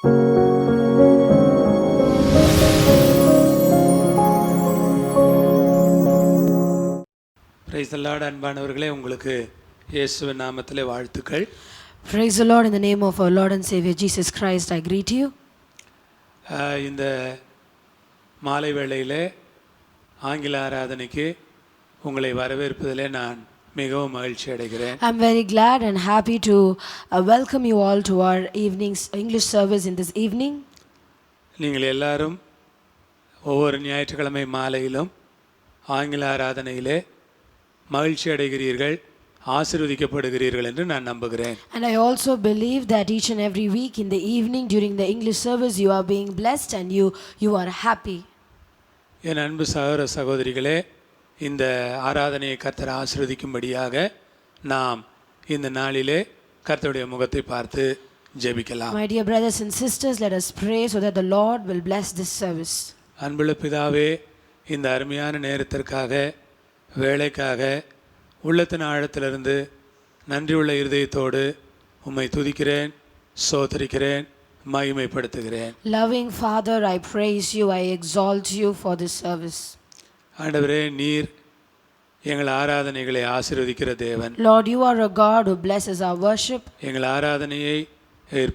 Praise the Lord. அன்பானவர்களே, உங்களுக்கு இயேசுவின் நாமத்திலே வாழ்த்துக்கள். Praise the Lord. In the name of our Lord and Savior Jesus Christ, I greet you. இந்த மாலை வேளையிலே ஆங்கில ஆராதனைக்கு உங்களை வரவேற்பதிலே நான் மிகவும் மகிழ்ச்சி அடைகிறேன். I'm very glad and happy to welcome you all to our English service in this evening. நீங்கள் எல்லாரும் ஒவ்வொரு ஞாயிற்றுக்கிழமை மாலையிலும் ஆங்கில ஆராதனையிலே மகிழ்ச்சி அடைகிறீர்கள், ஆசீர்வதிக்கப்படுகிறீர்கள் என்று நான் நம்புகிறேன். And I also believe that each and every week in the evening during the English service you are being blessed and you are happy. என் அன்பு சகோதர சகோதரிகளே, இந்த ஆராதனையை கர்த்தர் ஆசீர்வதிக்கும்படியாக நாம் இந்த நாளிலே கர்த்தருடைய முகத்தை பார்த்து ஜெபிக்கலாம். My dear brothers and sisters, let us pray so that the Lord will bless this service. அன்புள்ள பிதாவே, இந்த அருமையான நேரத்திற்காக, வேலைக்காக உள்ளத்தின் ஆழத்திலிருந்து நன்றியுள்ள இருதயத்தோடு உம்மை துதிக்கிறேன், ஸ்தோத்திரிக்கிறேன், மகிமைப்படுத்துகிறேன். Loving Father, I praise you, I exalt you for this service. ஆண்டவரே, நீர் எங்கள் ஆராதனைகளை ஆசீர்வதிக்கிற தேவன். Lord, you are a God who blesses our worship. எங்கள் ஆராதனையை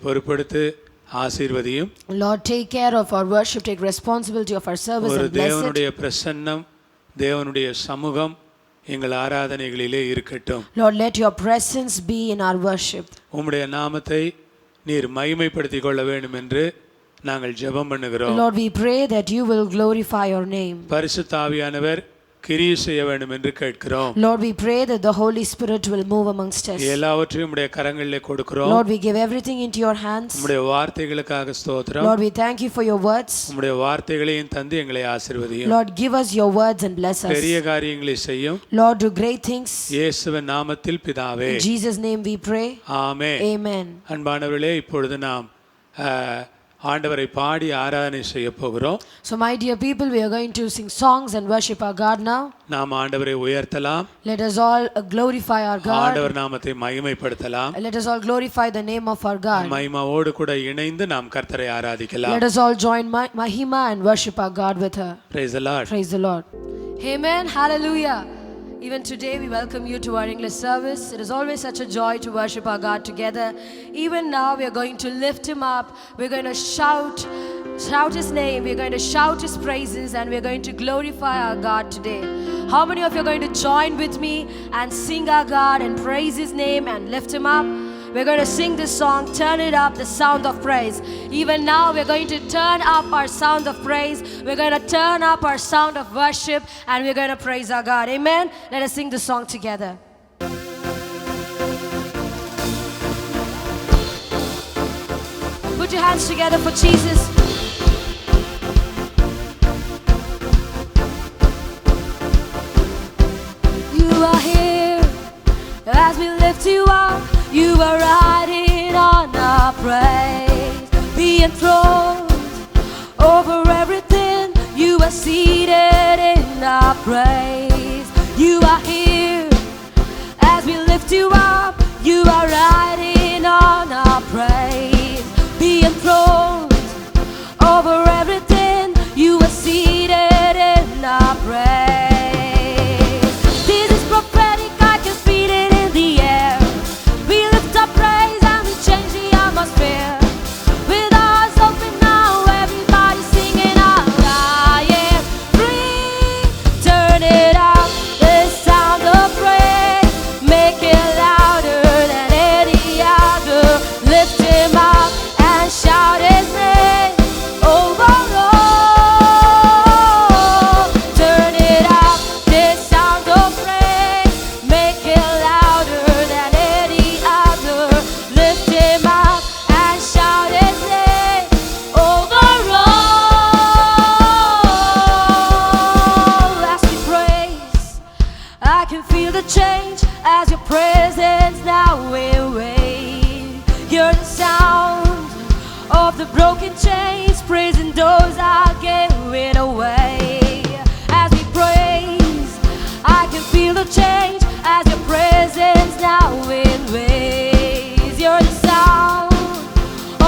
பொறுப்படுத்து ஆசீர்வதியும். Lord, take care of our worship, take responsibility of our service ஒரு and bless it. தேவனுடைய பிரசன்னம், தேவனுடைய சமூகம் எங்கள் ஆராதனைகளிலே இருக்கட்டும். Lord, let your presence be in our worship. உம்முடைய நாமத்தை நீர் மகிமைப்படுத்திக் கொள்ள வேண்டும் என்று நாங்கள் ஜெபம் பண்ணுகிறோம். Lord, we pray that you will glorify your name. பரிசுத்த ஆவியானவர் கிரியை செய்ய வேண்டும் என்று கேட்கிறோம். Lord, we pray that the Holy Spirit will move amongst us. எல்லாவற்றையும் உம்முடைய கரங்களிலே கொடுக்கிறோம். Lord, we give everything into your hands. உம்முடைய வார்த்தைகளுக்காக ஸ்தோத்திரம். Lord, we thank you for your words. உம்முடைய வார்த்தைகளையும் தந்து எங்களை ஆசீர்வதியும். Lord, give us your words and bless us. பெரிய காரியங்களை செய்யும். Lord, do great things. இயேசுவின் நாமத்தில் பிதாவே. In Jesus' name we pray. Amen. Amen. அன்பானவர்களே, இப்பொழுது நாம் ஆண்டவரை பாடி ஆராதனை செய்ய போகிறோம். So my dear people, we are going to sing songs and worship our God now. நாம் ஆண்டவரை உயர்த்தலாம். Let us all glorify our God. ஆண்டவர் நாமத்தை மகிமைப்படுத்தலாம். Let us all glorify the name of our God. மகிமாவோடு கூட இணைந்து நாம் கர்த்தரை ஆராதிக்கலாம். Let us all join Mahima and worship our God with her. Praise the Lord. Praise the Lord. Amen. Hallelujah. Even today we welcome you to our English service. It is always such a joy to worship our God together. Even now we are going to lift him up. We're going to shout his name. We're going to shout his praises and we're going to glorify our God today. How many of you are going to join with me and sing our God and praise his name and lift him up? We're going to sing this song, Turn It Up, the sound of praise. Even now we're going to turn up our sound of praise. We're going to turn up our sound of worship and we're going to praise our God. Amen. Let us sing this song together. Put your hands together for Jesus. You are here as we lift you up. You are riding on our praise. Be enthroned over everything. You are seated in our praise. You are here as we lift you up. You are riding on our praise. Be enthroned over everything. You are seated in our praise. This is prophetic, I can feel it in the air. We lift up praise and we change the atmosphere. With eyes open now, everybody singing out. I am free. Turn it up, the sound of praise. Make it louder than any other. Lift him up and shout his name. Oh, oh, oh. Turn it up, the sound of praise. Make it louder than any other. Lift him up and shout his name. Overall, as we praise, I can feel the change as your presence now will wave. Hear the sound of the broken chains, praising those I gave away. As we praise, I can feel the change as your presence now will wave. You're the sound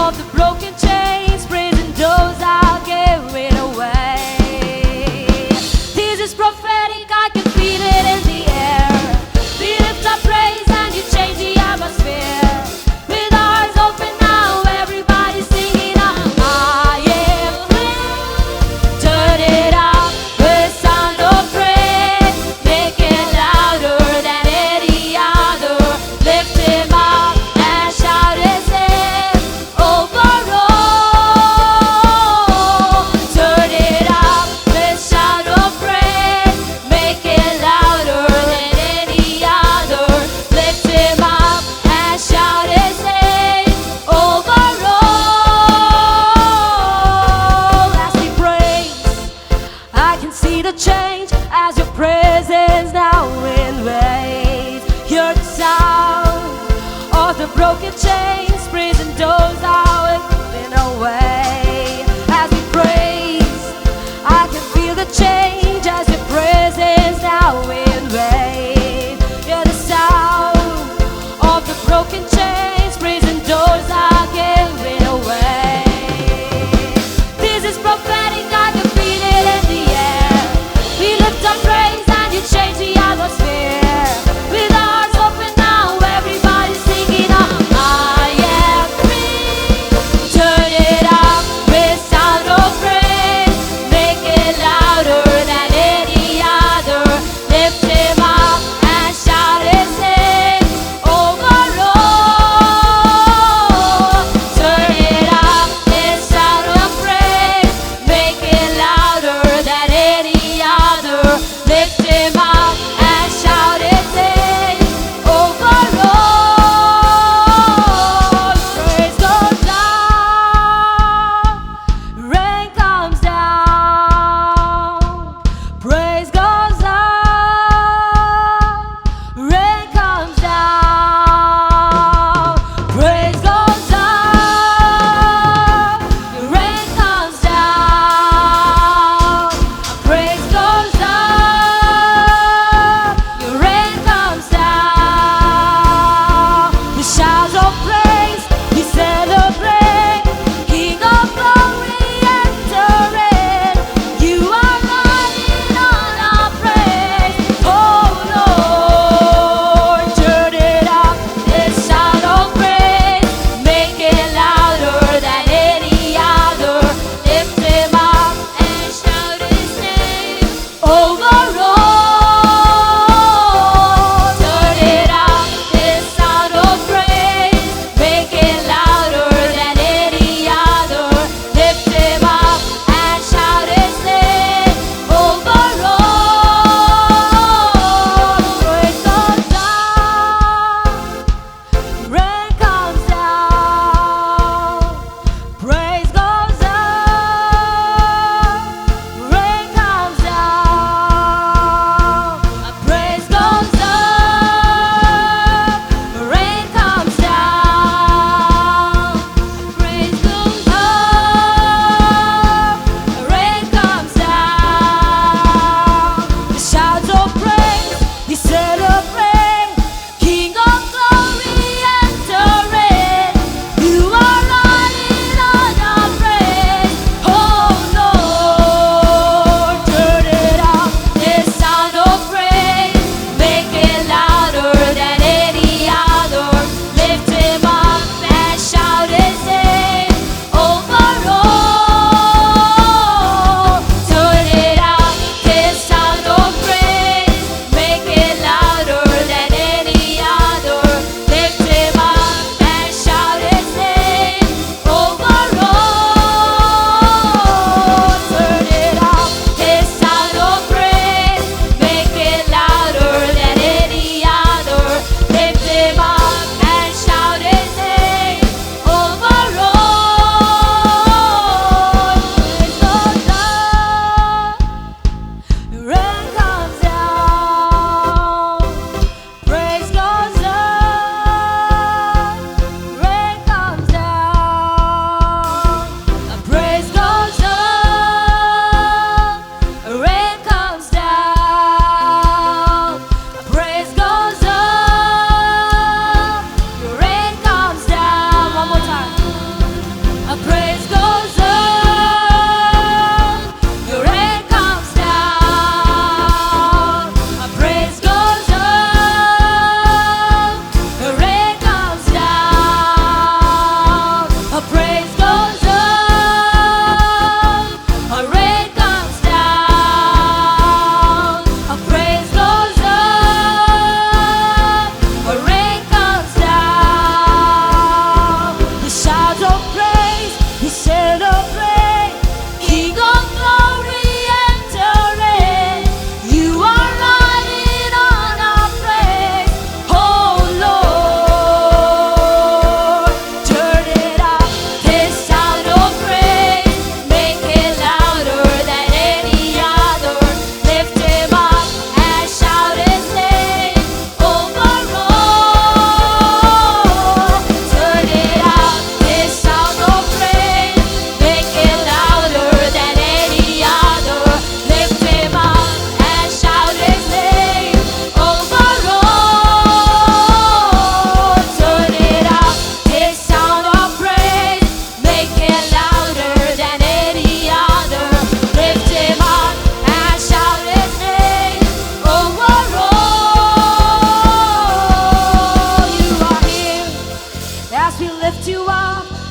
of the broken chains.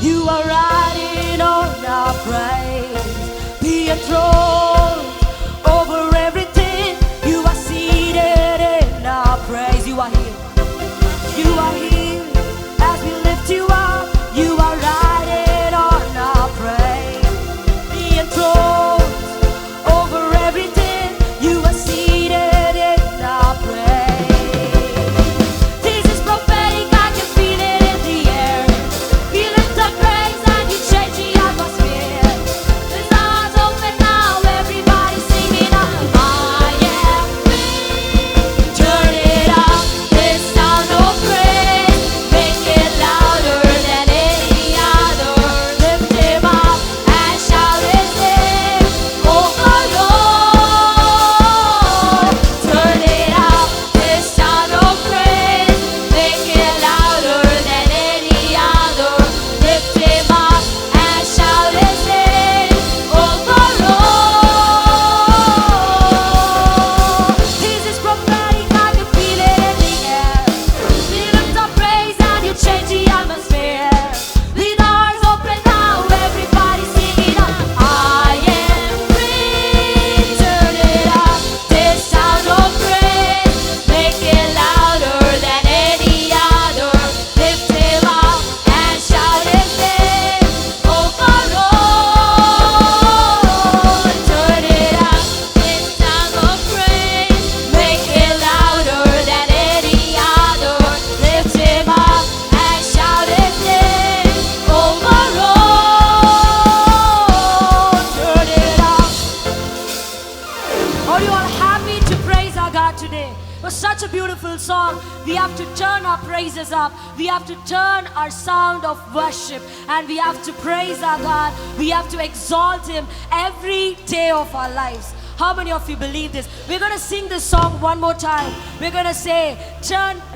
You are riding on our praise. Be enthroned over everything. You are seated in our praise. You are here. You are here as we lift you up. You are riding on our praise. Be enthroned over everything. You are seated in our praise. This is prophetic, I can feel it in the air. We lift up praise and you change the atmosphere. The stars open now, everybody singing out. I am free. Turn it up, this sound of praise. Make it louder than any other. Lift him up and shout his name. Oh my Lord. Turn it up, this sound of praise. Make it louder than any other. Lift him up and shout his name. Oh my Lord. This is prophetic, I can feel it in the air. We lift up praise and you change the atmosphere. The doors open now, everybody singing out. I am free. Turn it up, this sound of praise. Make it louder than any other. Lift him up and shout his name. Oh my Lord. Turn it up, this sound of praise. Make it louder than any other. Lift him up and shout his name. Oh my Lord. Turn it up. Are you all happy to praise our God today? It was such a beautiful song. We have to turn our praises up. We have to turn our sound of worship. And we have to praise our God. We have to exalt Him every day of our lives. How many of you believe this? We're going to sing this song one more time. We're going to say,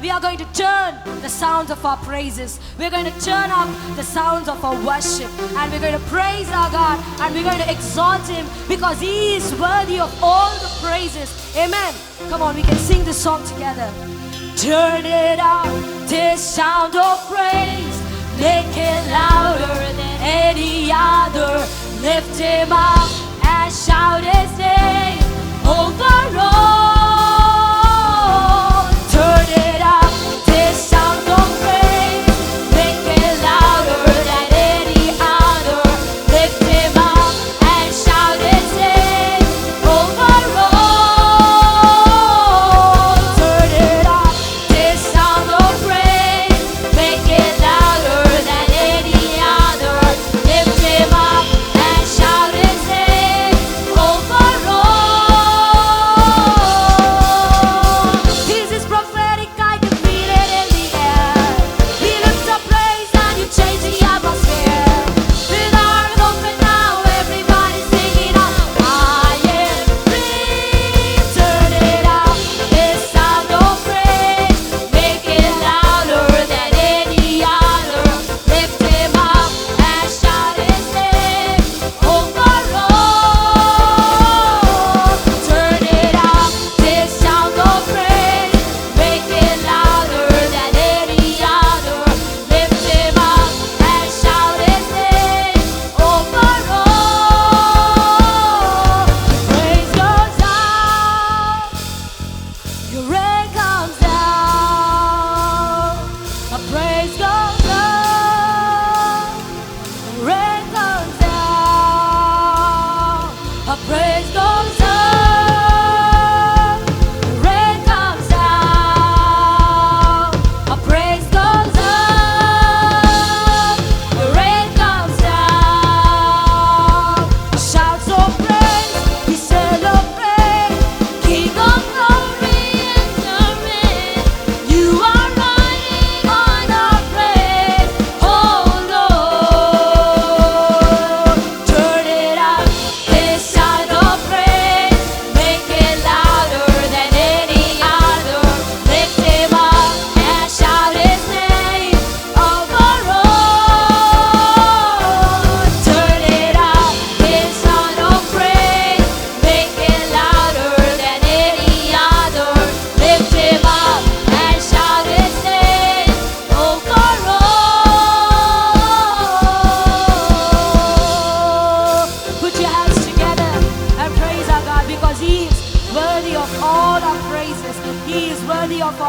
we are going to turn the sounds of our praises. We're going to turn up the sounds of our worship. And we're going to praise our God. And we're going to exalt Him because He is worthy of all the praises. Amen. Come on, we can sing this song together. Turn it up, this sound of praise. Make it louder than any other. Lift Him up and shout His name. Oh the Lord. Turn it up, this sound of praise. Make it louder than any other. Lift Him up and shout His name. Oh the Lord. Turn it up, this sound of praise. Make it louder than any other. Lift Him up and shout His name.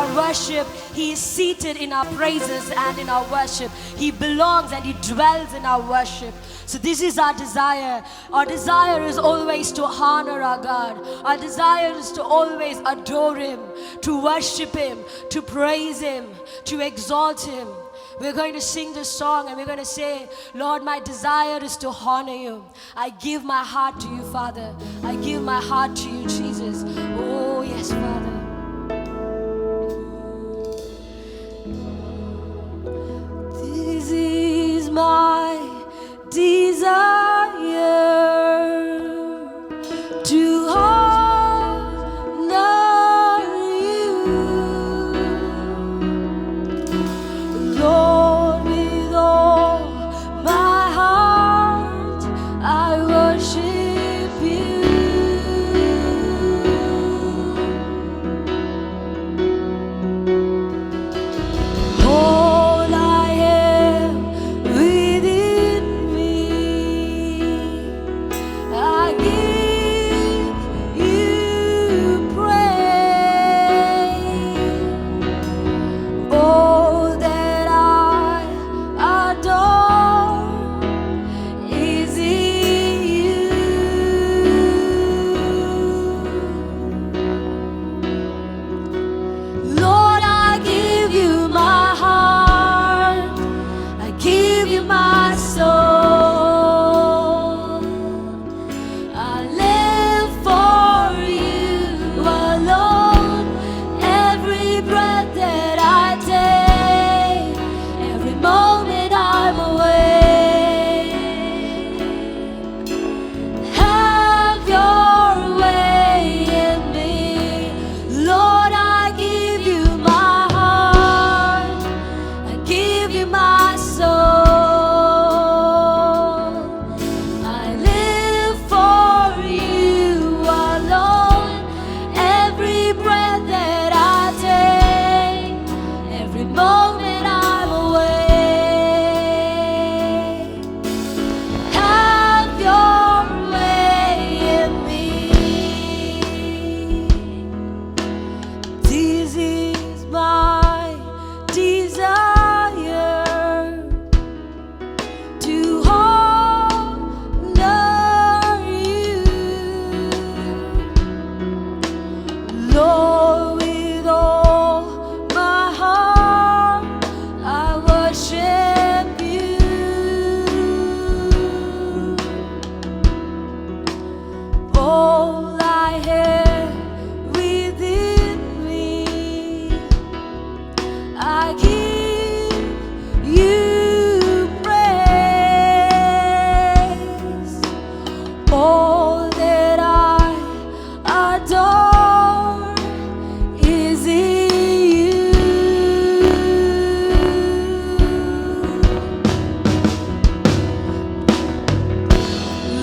our worship. He is seated in our praises and in our worship. He belongs and He dwells in our worship. So this is our desire. Our desire is always to honor our God. Our desire is to always adore Him, to worship Him, to praise Him, to exalt Him. We're going to sing this song and we're going to say, Lord, my desire is to honor You. I give my heart to You, Father. I give my heart to You, Jesus. Oh, yes, Father. This is my desire to honor You, Lord, with all my heart I worship You. All I have within me, I give You praise. All that I adore is in You. Lord, I give You my heart, I give You my soul. I live for You alone. Every breath that I take, every moment I'm awake. Have Your way in me, Lord. I give You my heart, I give You my soul. I live for You alone. Every breath that I take, every moment I'm awake. Have Your way in me. This is my desire to honor You, Lord, with all my heart I worship You. All I have within me, I give You praise. All that I adore is in You.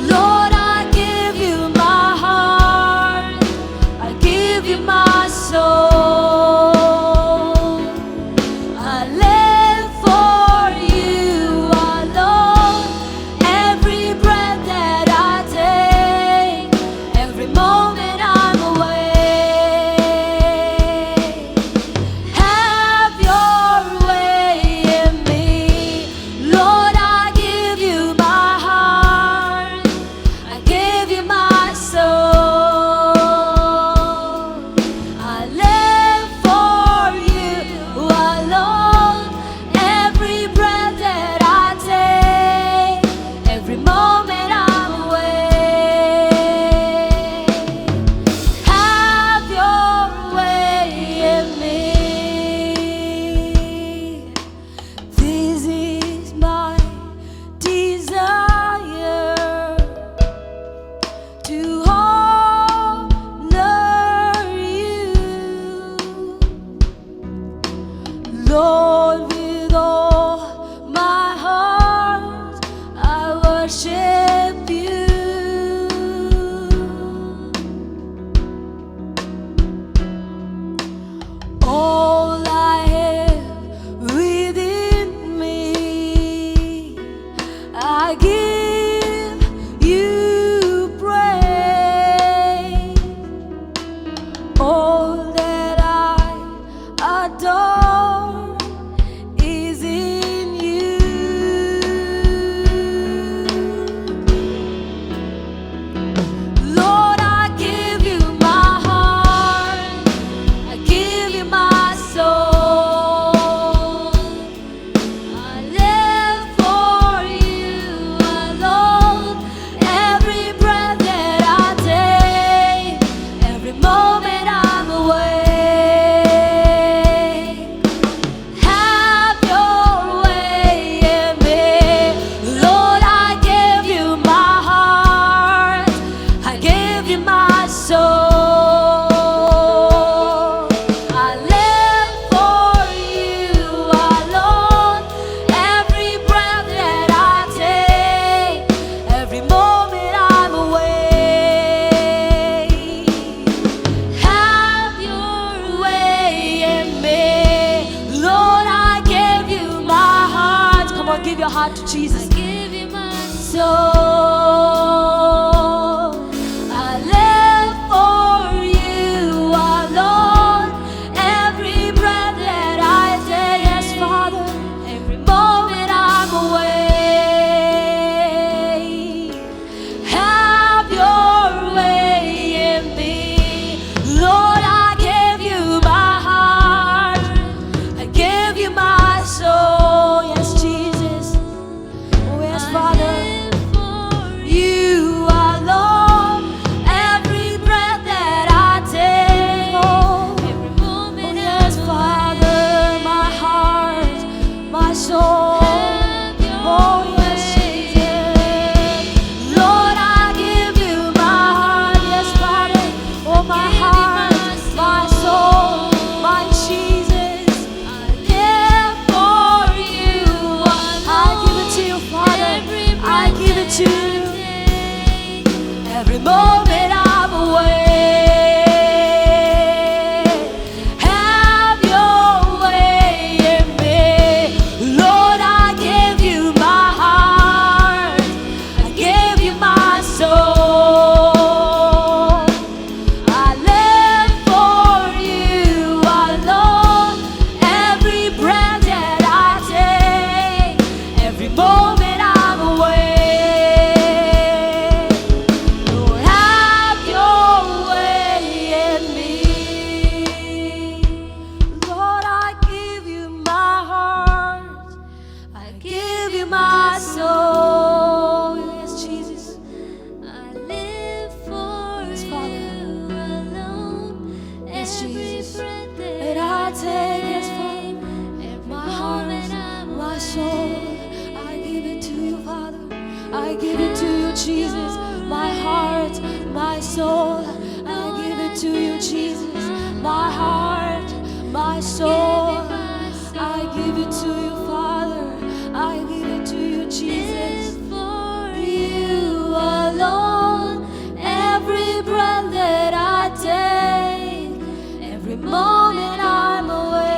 Lord, I give You my heart, I give You my soul. I live for You alone. Every breath that I take, every moment I'm awake. Have Your way in me, Lord. I give You my heart, I give You my soul. I live for You alone. Every breath that I take, every moment I'm awake. Have Your way in me. This is my desire to honor You, Lord, with all my heart I worship You. All I have within me, I give You praise. All that I heart to Jesus. I give you my soul. I live for you alone. Every breath that I take, yes, Father. Every moment I'm away. Have your way in me, Lord. I give you my heart. I give you my soul. Yes, Jesus. Oh, yes, Father. You alone, every breath that I take, oh, yes, Father, my heart, my soul, oh, yes, Jesus. Lord, I give you my heart, yes, Father, oh, my heart, my soul, my Jesus. I live for you. I give it to you, Father. I give it to you. Every moment I'm away. Have your way in me, Lord. I give you my heart. I give you my soul. I live for you alone. Every breath that I take, every moment I'm away. Lord, have your way in me. Lord, I give you my heart. I give you my soul. Yes, Jesus. I live for Yes, you Father. alone. Yes, Every Jesus. breath That I take, yes, Father. every My heart, moment I'm my soul, I give it to you, Father. I give it to you, Jesus. My heart, my soul, I give it to you, Jesus. My heart, my soul, I give it to you, Father. I give it to you, Jesus. for You alone, every breath that I take, every moment I'm away.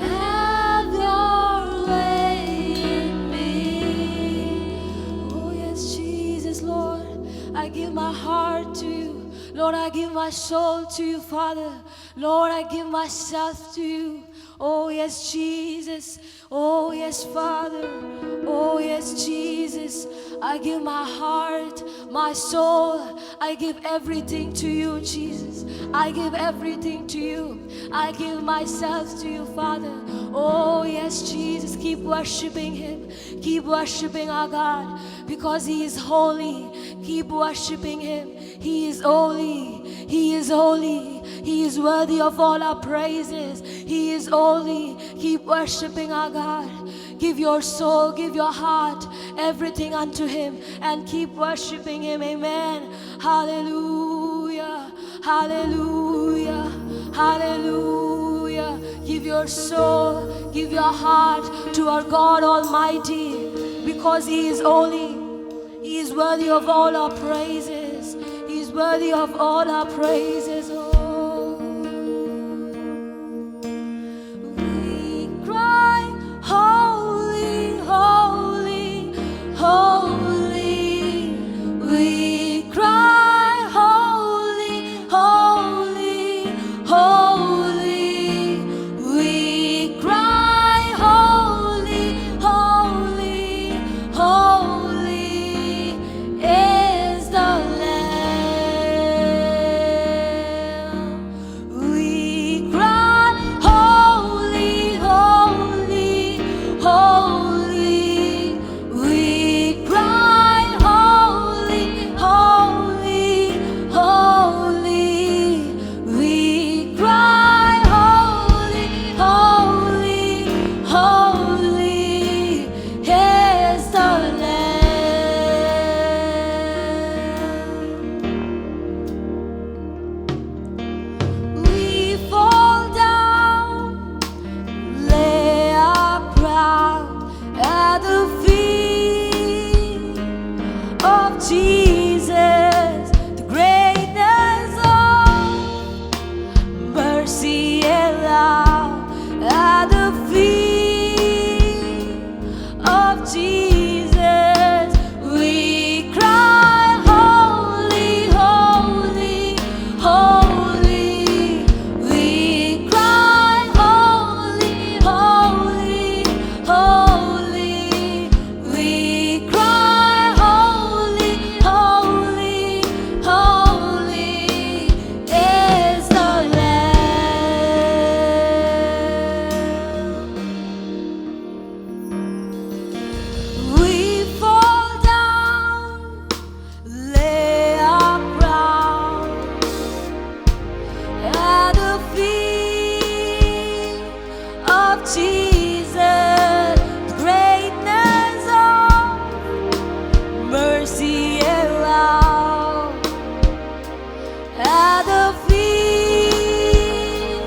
Have your way in me. Oh, yes, Jesus, Lord. I give my heart to you. Lord, I give my soul to you, Father. Lord, I give myself to you. Oh, yes, Jesus. Oh, yes, Father. Oh, yes, Jesus. I give my heart, my soul. I give everything to you, Jesus. I give everything to you. I give myself to you, Father. Oh, yes, Jesus. Keep worshiping Him. Keep worshiping our God because He is holy. Keep worshiping Him. He is holy. He is holy. He is worthy of all our praises. He is holy. Keep worshiping our God. Give your soul, give your heart, everything unto Him, and keep worshiping Him. Amen. Hallelujah. Hallelujah. Hallelujah. Give your soul, give your heart to our God Almighty because He is holy. He is worthy of all our praises. He is worthy of all our praises. Oh. We cry, holy, holy, holy. We cry, holy, holy, holy. We cry, holy, holy, holy is the Lamb. of Jesus, we cry, holy, holy, holy. We cry, holy, holy, holy. We cry, holy, holy, holy is the Lamb. We fall down, lay our crowns at the feet of Jesus. Greatness of mercy and love at the feet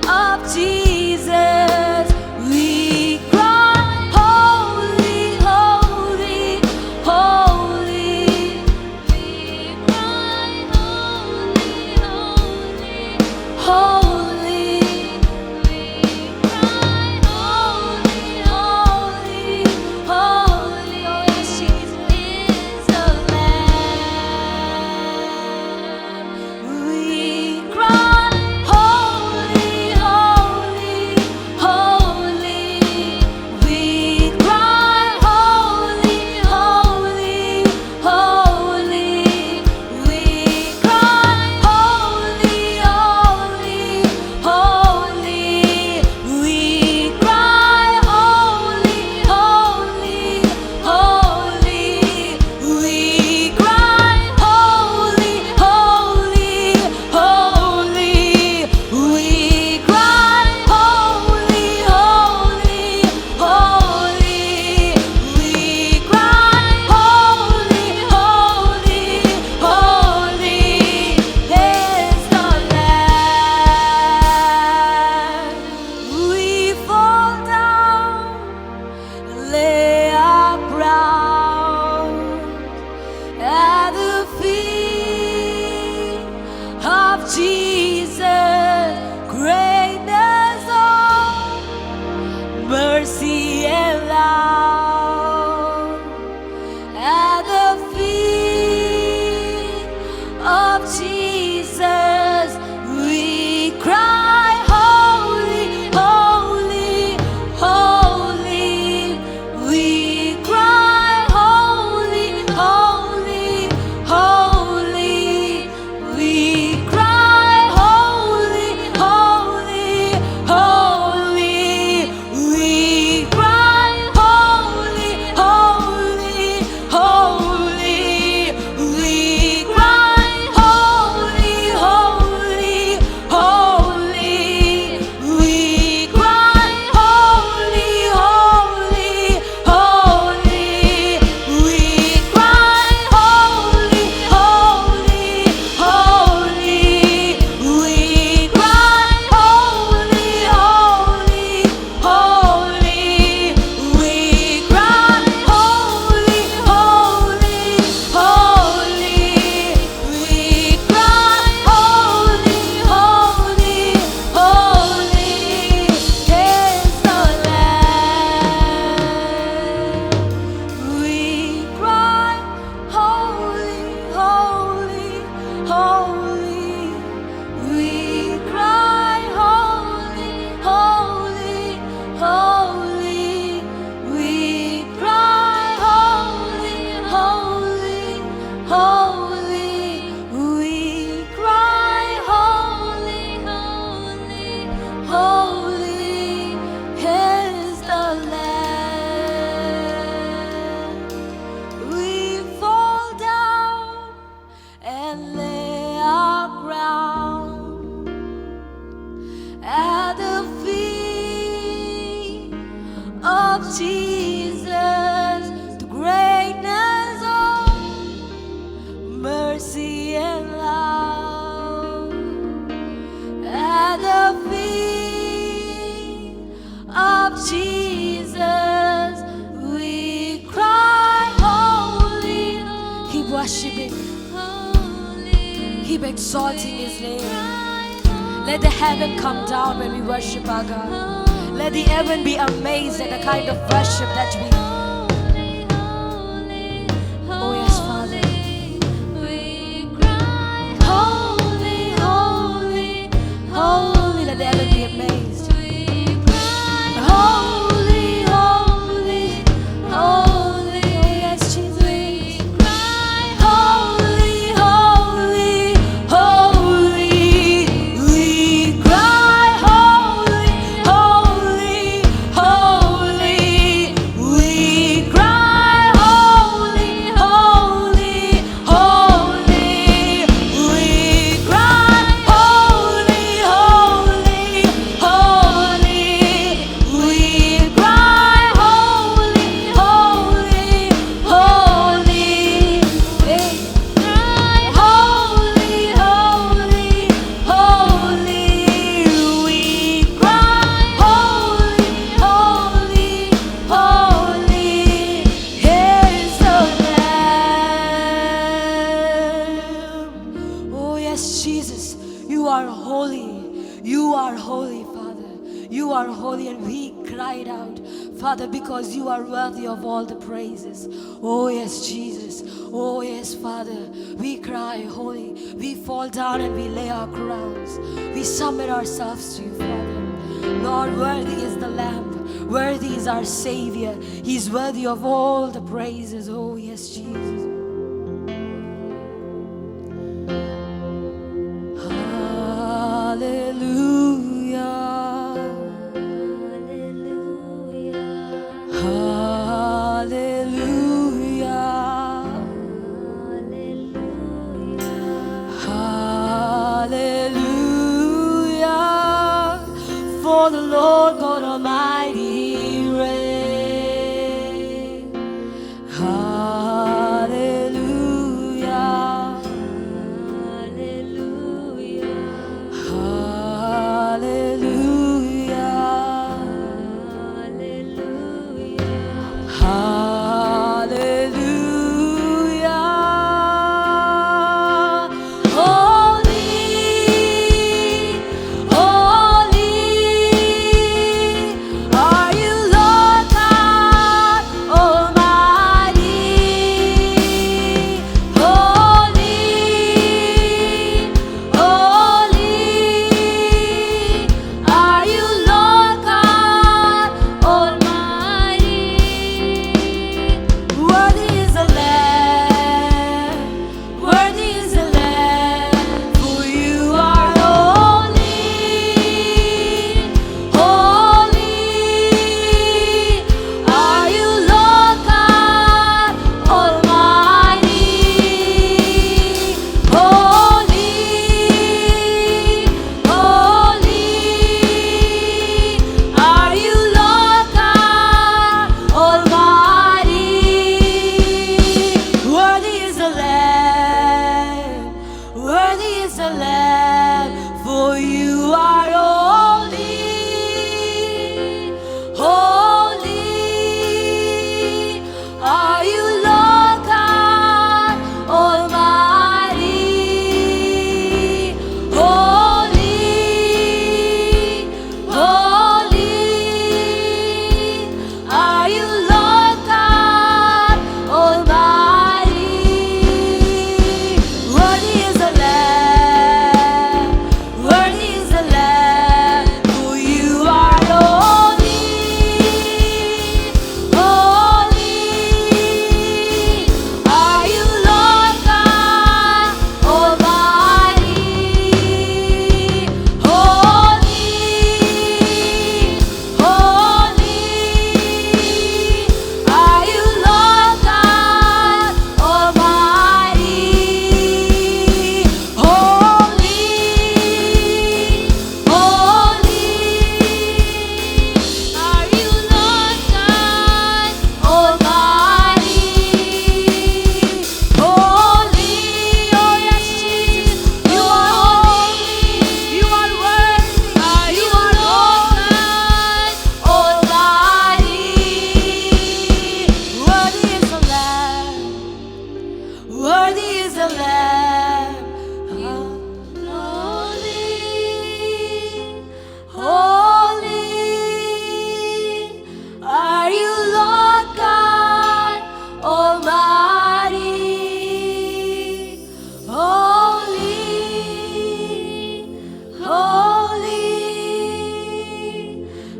of Jesus. We cry, holy, holy, holy. We cry, holy, holy, Holy, we cry, holy, holy, holy, oh yes, Jesus is the Lamb. We cry, holy, holy, holy. We cry, holy, holy, holy. We cry, holy, holy, holy. We cry, holy, holy, holy. We cry, holy, holy, holy. We cry, holy, holy, holy. We cry, holy, holy, holy is the Lamb. We fall down, lay our crowns at the feet of Jesus. Greatness of mercy and love at the feet of Jesus. We cry, holy, holy, holy. We cry, holy, holy, holy. We cry, holy, holy, holy. We cry, holy, holy, holy. We cry, holy, holy, holy. We cry, holy, holy, holy. We cry, holy, holy, holy. We cry, holy, holy, holy. We cry, holy, holy, holy. We cry, holy, holy, holy is the Lamb. We cry, holy, holy, holy. We cry, holy, holy, holy. We cry, holy, holy, holy. We cry, holy, holy, holy is the Lamb. We fall down and lay our crown at the feet of Jesus. The greatness of mercy and love at the feet of Jesus. We cry, holy. Keep worshiping. Keep exalting His name. Let the heaven come down when we worship our God. Let the heaven be amazed at the kind of worship that we are holy, and we cried out, Father, because you are worthy of all the praises. Oh yes, Jesus. Oh yes, Father. We cry, holy. We fall down and we lay our crowns. We submit ourselves to you, Father. Lord, worthy is the Lamb. Worthy is our Savior. He's worthy of all the praises. Oh yes, Jesus. Hallelujah. Hallelujah. Hallelujah. For the Lord God Almighty reigns. Hallelujah. Hallelujah. Holy, holy are you, Lord God Almighty. Holy, holy are you, Lord God Almighty. Worthy is the Lamb, worthy is the Lamb, for you are holy, holy are you, Lord God Almighty. Holy, holy are you, Lord God Almighty. Worthy is the Lamb, worthy is the Lamb, for you are holy, holy are you, Lord God Almighty. Holy, holy are you, Lord God Almighty. Worthy is the Lamb, worthy is the Lamb, for you are holy, holy are you, Lord God Almighty. Holy, holy are you, Lord God Almighty. Holy, holy are you, Lord God Almighty. Holy, oh yes, Jesus, you are holy, you are worthy, you are Lord God Almighty. Worthy is the Lamb, worthy is the Lamb. Holy, holy are you, Lord God Almighty. Holy, holy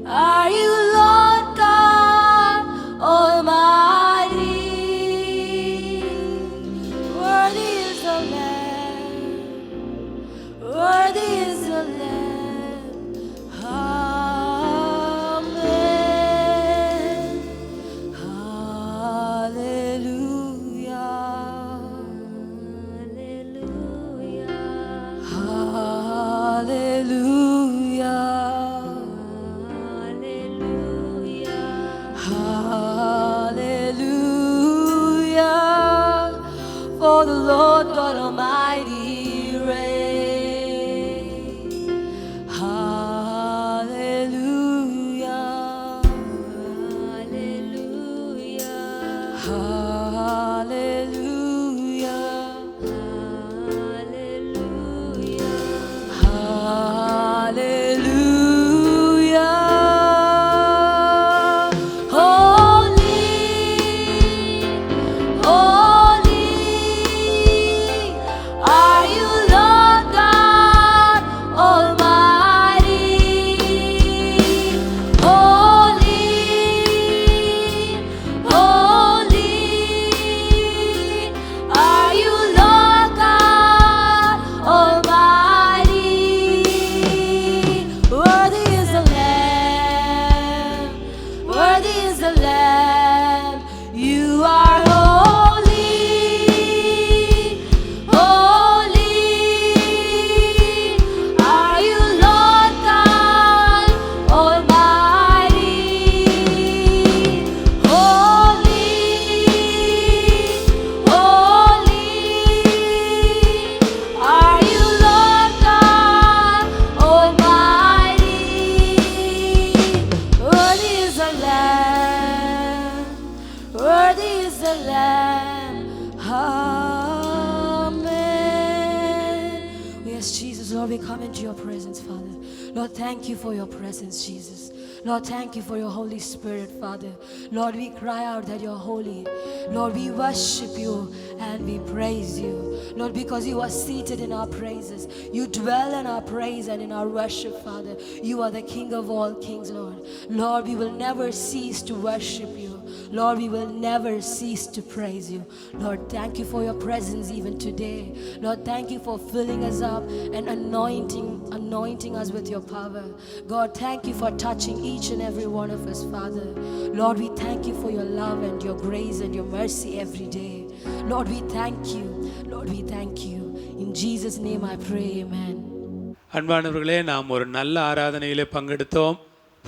are you, Lord God Almighty. Worthy is the Lamb, worthy is the Lamb. Amen. Hallelujah. Hallelujah. Hallelujah. For the Lord God Almighty reigns. Hallelujah. Hallelujah. Hallelujah. Worthy is the Lamb. Amen. Yes, Jesus, Lord, we come into your presence, Father. Lord, thank you for your presence, Jesus. Lord, thank you for your Holy Spirit, Father. Lord, we cry out that you're holy. Lord, we worship you and we praise you. Lord, because you are seated in our praises. You dwell in our praise and in our worship, Father. You are the King of all kings, Lord. Lord, we will never cease to worship you. Lord, we will never cease to praise you. Lord, thank you for your presence even today. Lord, thank you for filling us up and anointing us with your power. God, thank you for touching each and every one of us, Father. Lord, we thank you for your love and your grace and your mercy every day. Lord, we thank you. Lord, we thank you. In Jesus' name I pray, amen. அன்பானவர்களே, நாம் ஒரு நல்ல ஆராதனையிலே பங்கெடுத்தோம்,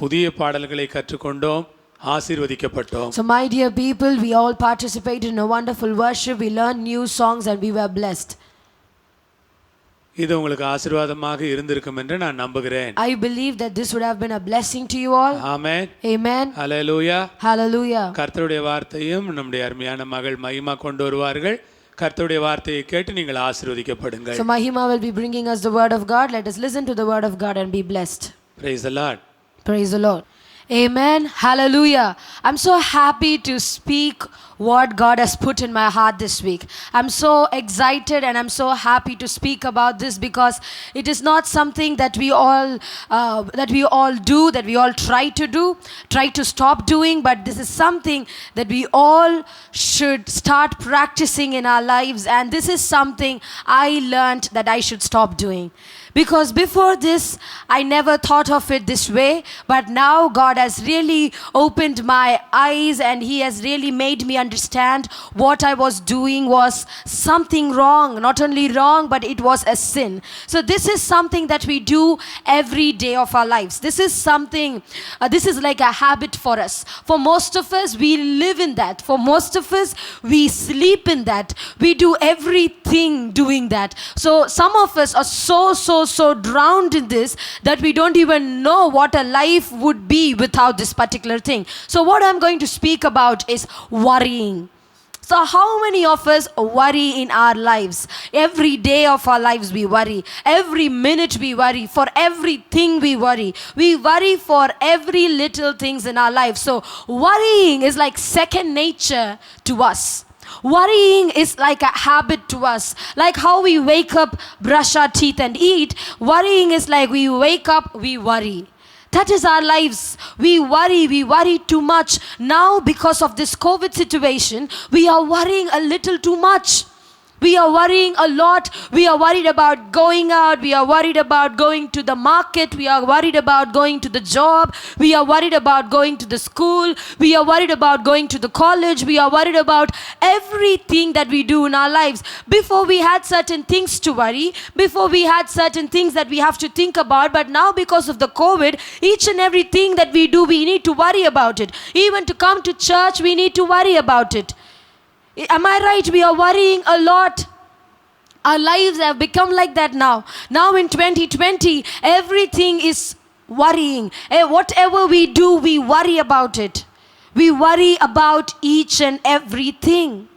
புதிய பாடல்களை கற்றுக்கொண்டோம், ஆசீர்வதிக்கப்பட்டோம். So my dear people, we all participated in a wonderful worship. We learned new songs and we were blessed. இது உங்களுக்கு ஆசீர்வாதமாக இருந்திருக்கும் என்று நான் நம்புகிறேன். I believe that this would have been a blessing to you all. Amen. Amen. Hallelujah. Hallelujah. கர்த்தருடைய வார்த்தையும் நம்முடைய அருமையான மகள் மகிமா கொண்டு வருவார்கள். கர்த்தருடைய வார்த்தையை கேட்டு நீங்கள் ஆசீர்வதிக்கப்படுங்கள். So Mahima will be bringing us the word of God. Let us listen to the word of God and be blessed. Praise the Lord. Praise the Lord. Amen. Hallelujah. I'm so happy to speak what God has put in my heart this week. I'm so excited and I'm so happy to speak about this because it is not something that we all do, that we all try to stop doing, but this is something that we all should start practicing in our lives, and this is something I learned that I should stop doing. Because before this, I never thought of it this way, but now God has really opened my eyes and He has really made me understand what I was doing was something wrong. Not only wrong, but it was a sin. So this is something that we do every day of our lives. This is something, this is like a habit for us. For most of us, we live in that. For most of us, we sleep in that. We do everything doing that. So some of us are so drowned in this that we don't even know what a life would be without this particular thing. So what I'm going to speak about is worrying. So how many of us worry in our lives? Every day of our lives we worry. Every minute we worry. For everything we worry. We worry for every little things in our life. So worrying is like second nature to us. Worrying is like a habit to us. Like how we wake up, brush our teeth and eat. Worrying is like we wake up, we worry. That is our lives. We worry too much. Now because of this COVID situation, we are worrying a little too much. We are worrying a lot. We are worried about going out. We are worried about going to the market. We are worried about going to the job. We are worried about going to the school. We are worried about going to the college. We are worried about everything that we do in our lives. Before we had certain things to worry. Before we had certain things that we have to think about. But now because of the COVID, each and everything that we do, we need to worry about it. Even to come to church, we need to worry about it. Am I right? We are worrying a lot. Our lives have become like that now. Now in 2020, everything is worrying. Whatever we do, we worry about it. We worry about each and everything.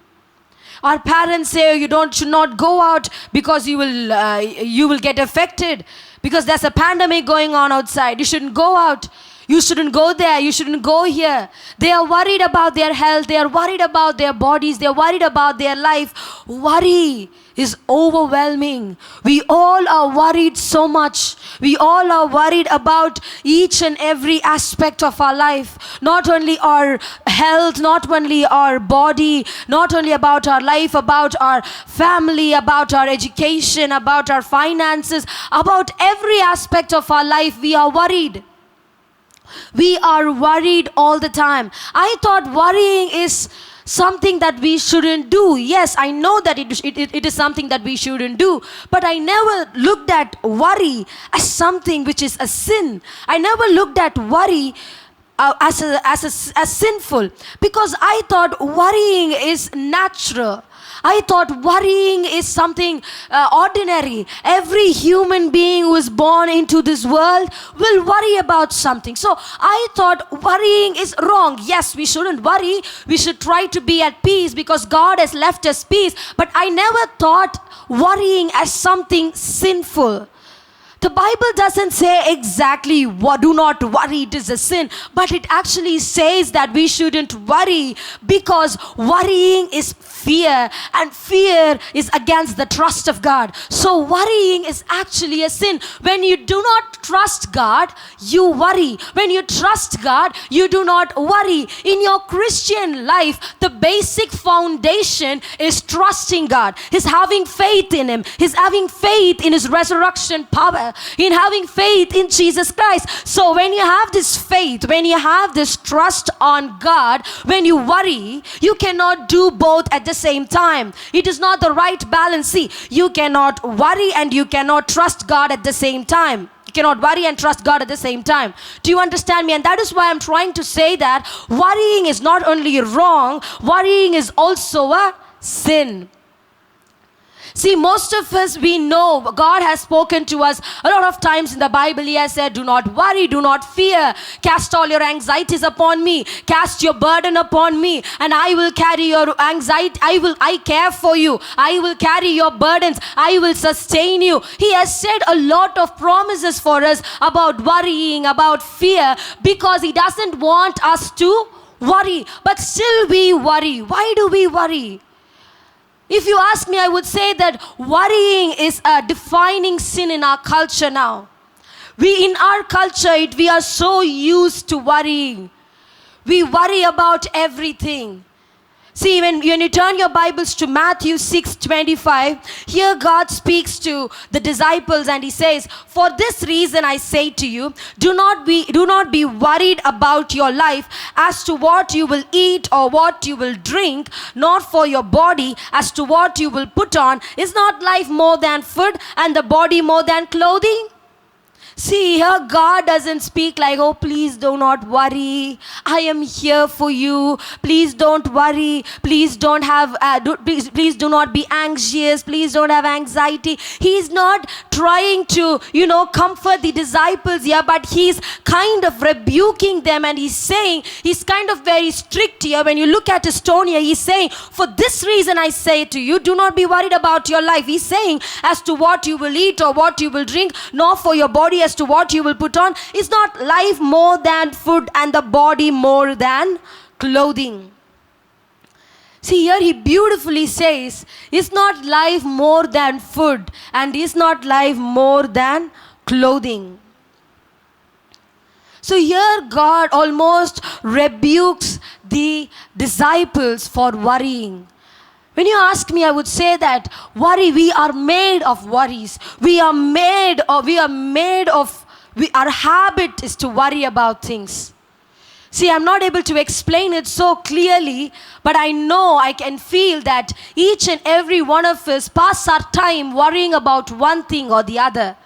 Our parents say you should not go out because you will get affected because there's a pandemic going on outside. You shouldn't go out. You shouldn't go there. You shouldn't go here. They are worried about their health. They are worried about their bodies. They are worried about their life. Worry is overwhelming. We all are worried so much. We all are worried about each and every aspect of our life. Not only our health, not only our body, not only about our life, about our family, about our education, about our finances, about every aspect of our life, we are worried. We are worried all the time. I thought worrying is something that we shouldn't do. Yes, I know that it is something that we shouldn't do. But I never looked at worry as something which is a sin. I never looked at worry as sinful. Because I thought worrying is natural. I thought worrying is something ordinary. Every human being who is born into this world will worry about something. So I thought worrying is wrong. Yes, we shouldn't worry. We should try to be at peace because God has left us peace. But I never thought worrying as something sinful. The Bible doesn't say exactly do not worry, it is a sin, but it actually says that we shouldn't worry because worrying is fear, and fear is against the trust of God. So worrying is actually a sin. When you do not trust God, you worry. When you trust God, you do not worry. In your Christian life, the basic foundation is trusting God, is having faith in Him, is having faith in His resurrection power, in having faith in Jesus Christ. So when you have this faith, when you have this trust on God, when you worry, you cannot do both at the same time. It is not the right balance. See, you cannot worry and you cannot trust God at the same time. You cannot worry and trust God at the same time. Do you understand me? And that is why I'm trying to say that worrying is not only wrong, worrying is also a sin. See, most of us, we know God has spoken to us a lot of times in the Bible. He has said, do not worry, do not fear. Cast all your anxieties upon me. Cast your burden upon me, and I will carry your anxiety. I care for you. I will carry your burdens. I will sustain you. He has said a lot of promises for us about worrying, about fear, because He doesn't want us to worry. But still we worry. Why do we worry? If you ask me, I would say that worrying is a defining sin in our culture now. In our culture, we are so used to worrying. We worry about everything. See, when you turn your Bibles to Matthew 6:25, here God speaks to the disciples and He says, for this reason I say to you, do not be worried about your life as to what you will eat or what you will drink, nor for your body as to what you will put on. Is not life more than food and the body more than clothing? See, here God doesn't speak like, oh, please do not worry. I am here for you. Please don't worry. Please don't have, please do not be anxious. Please don't have anxiety. He's not trying to, comfort the disciples here, but He's kind of rebuking them, and He's saying, He's kind of very strict here. When you look at His tone here, He's saying, for this reason I say to you, do not be worried about your life. He's saying, as to what you will eat or what you will drink, nor for your body as to what you will put on. Is not life more than food and the body more than clothing? See, here He beautifully says, is not life more than food, and is not life more than clothing? So here God almost rebukes the disciples for worrying. When you ask me, I would say that worry, we are made of worries. Our habit is to worry about things. See, I'm not able to explain it so clearly, but I know, I can feel that each and every one of us pass our time worrying about one thing or the other.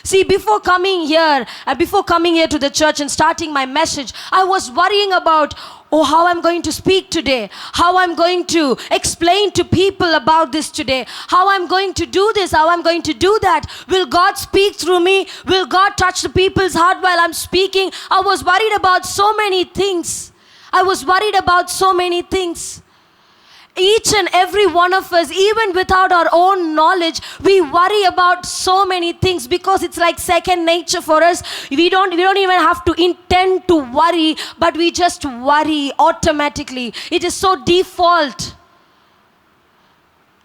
See, before coming here to the church and starting my message, I was worrying about, how I'm going to speak today, how I'm going to explain to people about this today, how I'm going to do this, how I'm going to do that. Will God speak through me? Will God touch the people's heart while I'm speaking? I was worried about so many things. Each and every one of us, even without our own knowledge, we worry about so many things because it's like second nature for us. We don't even have to intend to worry, but we just worry automatically. It is so default.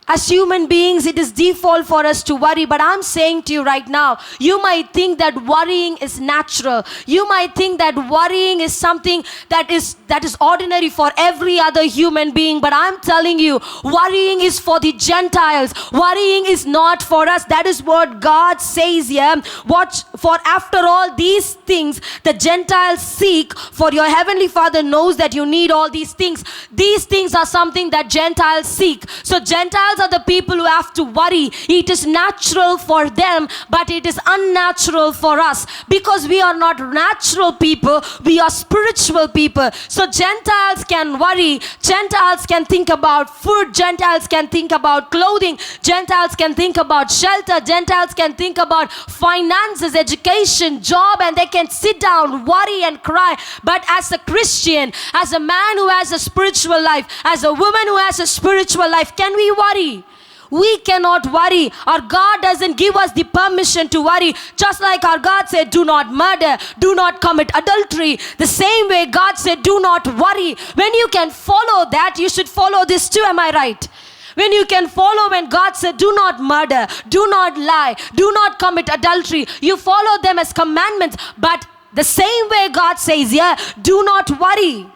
As human beings, it is default for us to worry. But I'm saying to you right now, you might think that worrying is natural. You might think that worrying is something that is ordinary for every other human being. But I'm telling you, worrying is for the Gentiles. Worrying is not for us. That is what God says here. For after all these things the Gentiles seek, for your heavenly Father knows that you need all these things. These things are something that Gentiles seek. So Gentiles are the people who have to worry. It is natural for them, but it is unnatural for us because we are not natural people, we are spiritual people. So Gentiles can worry, Gentiles can think about food, Gentiles can think about clothing, Gentiles can think about shelter, Gentiles can think about finances, education, job, and they can sit down, worry and cry. But as a Christian, as a man who has a spiritual life, as a woman who has a spiritual life, can we worry? We cannot worry. Our God doesn't give us the permission to worry. Just like our God said, do not murder, do not commit adultery. The same way God said, do not worry. When you can follow that, you should follow this too, am I right? When you can follow when God said, do not murder, do not lie, do not commit adultery, you follow them as commandments. But the same way God says here, do not worry.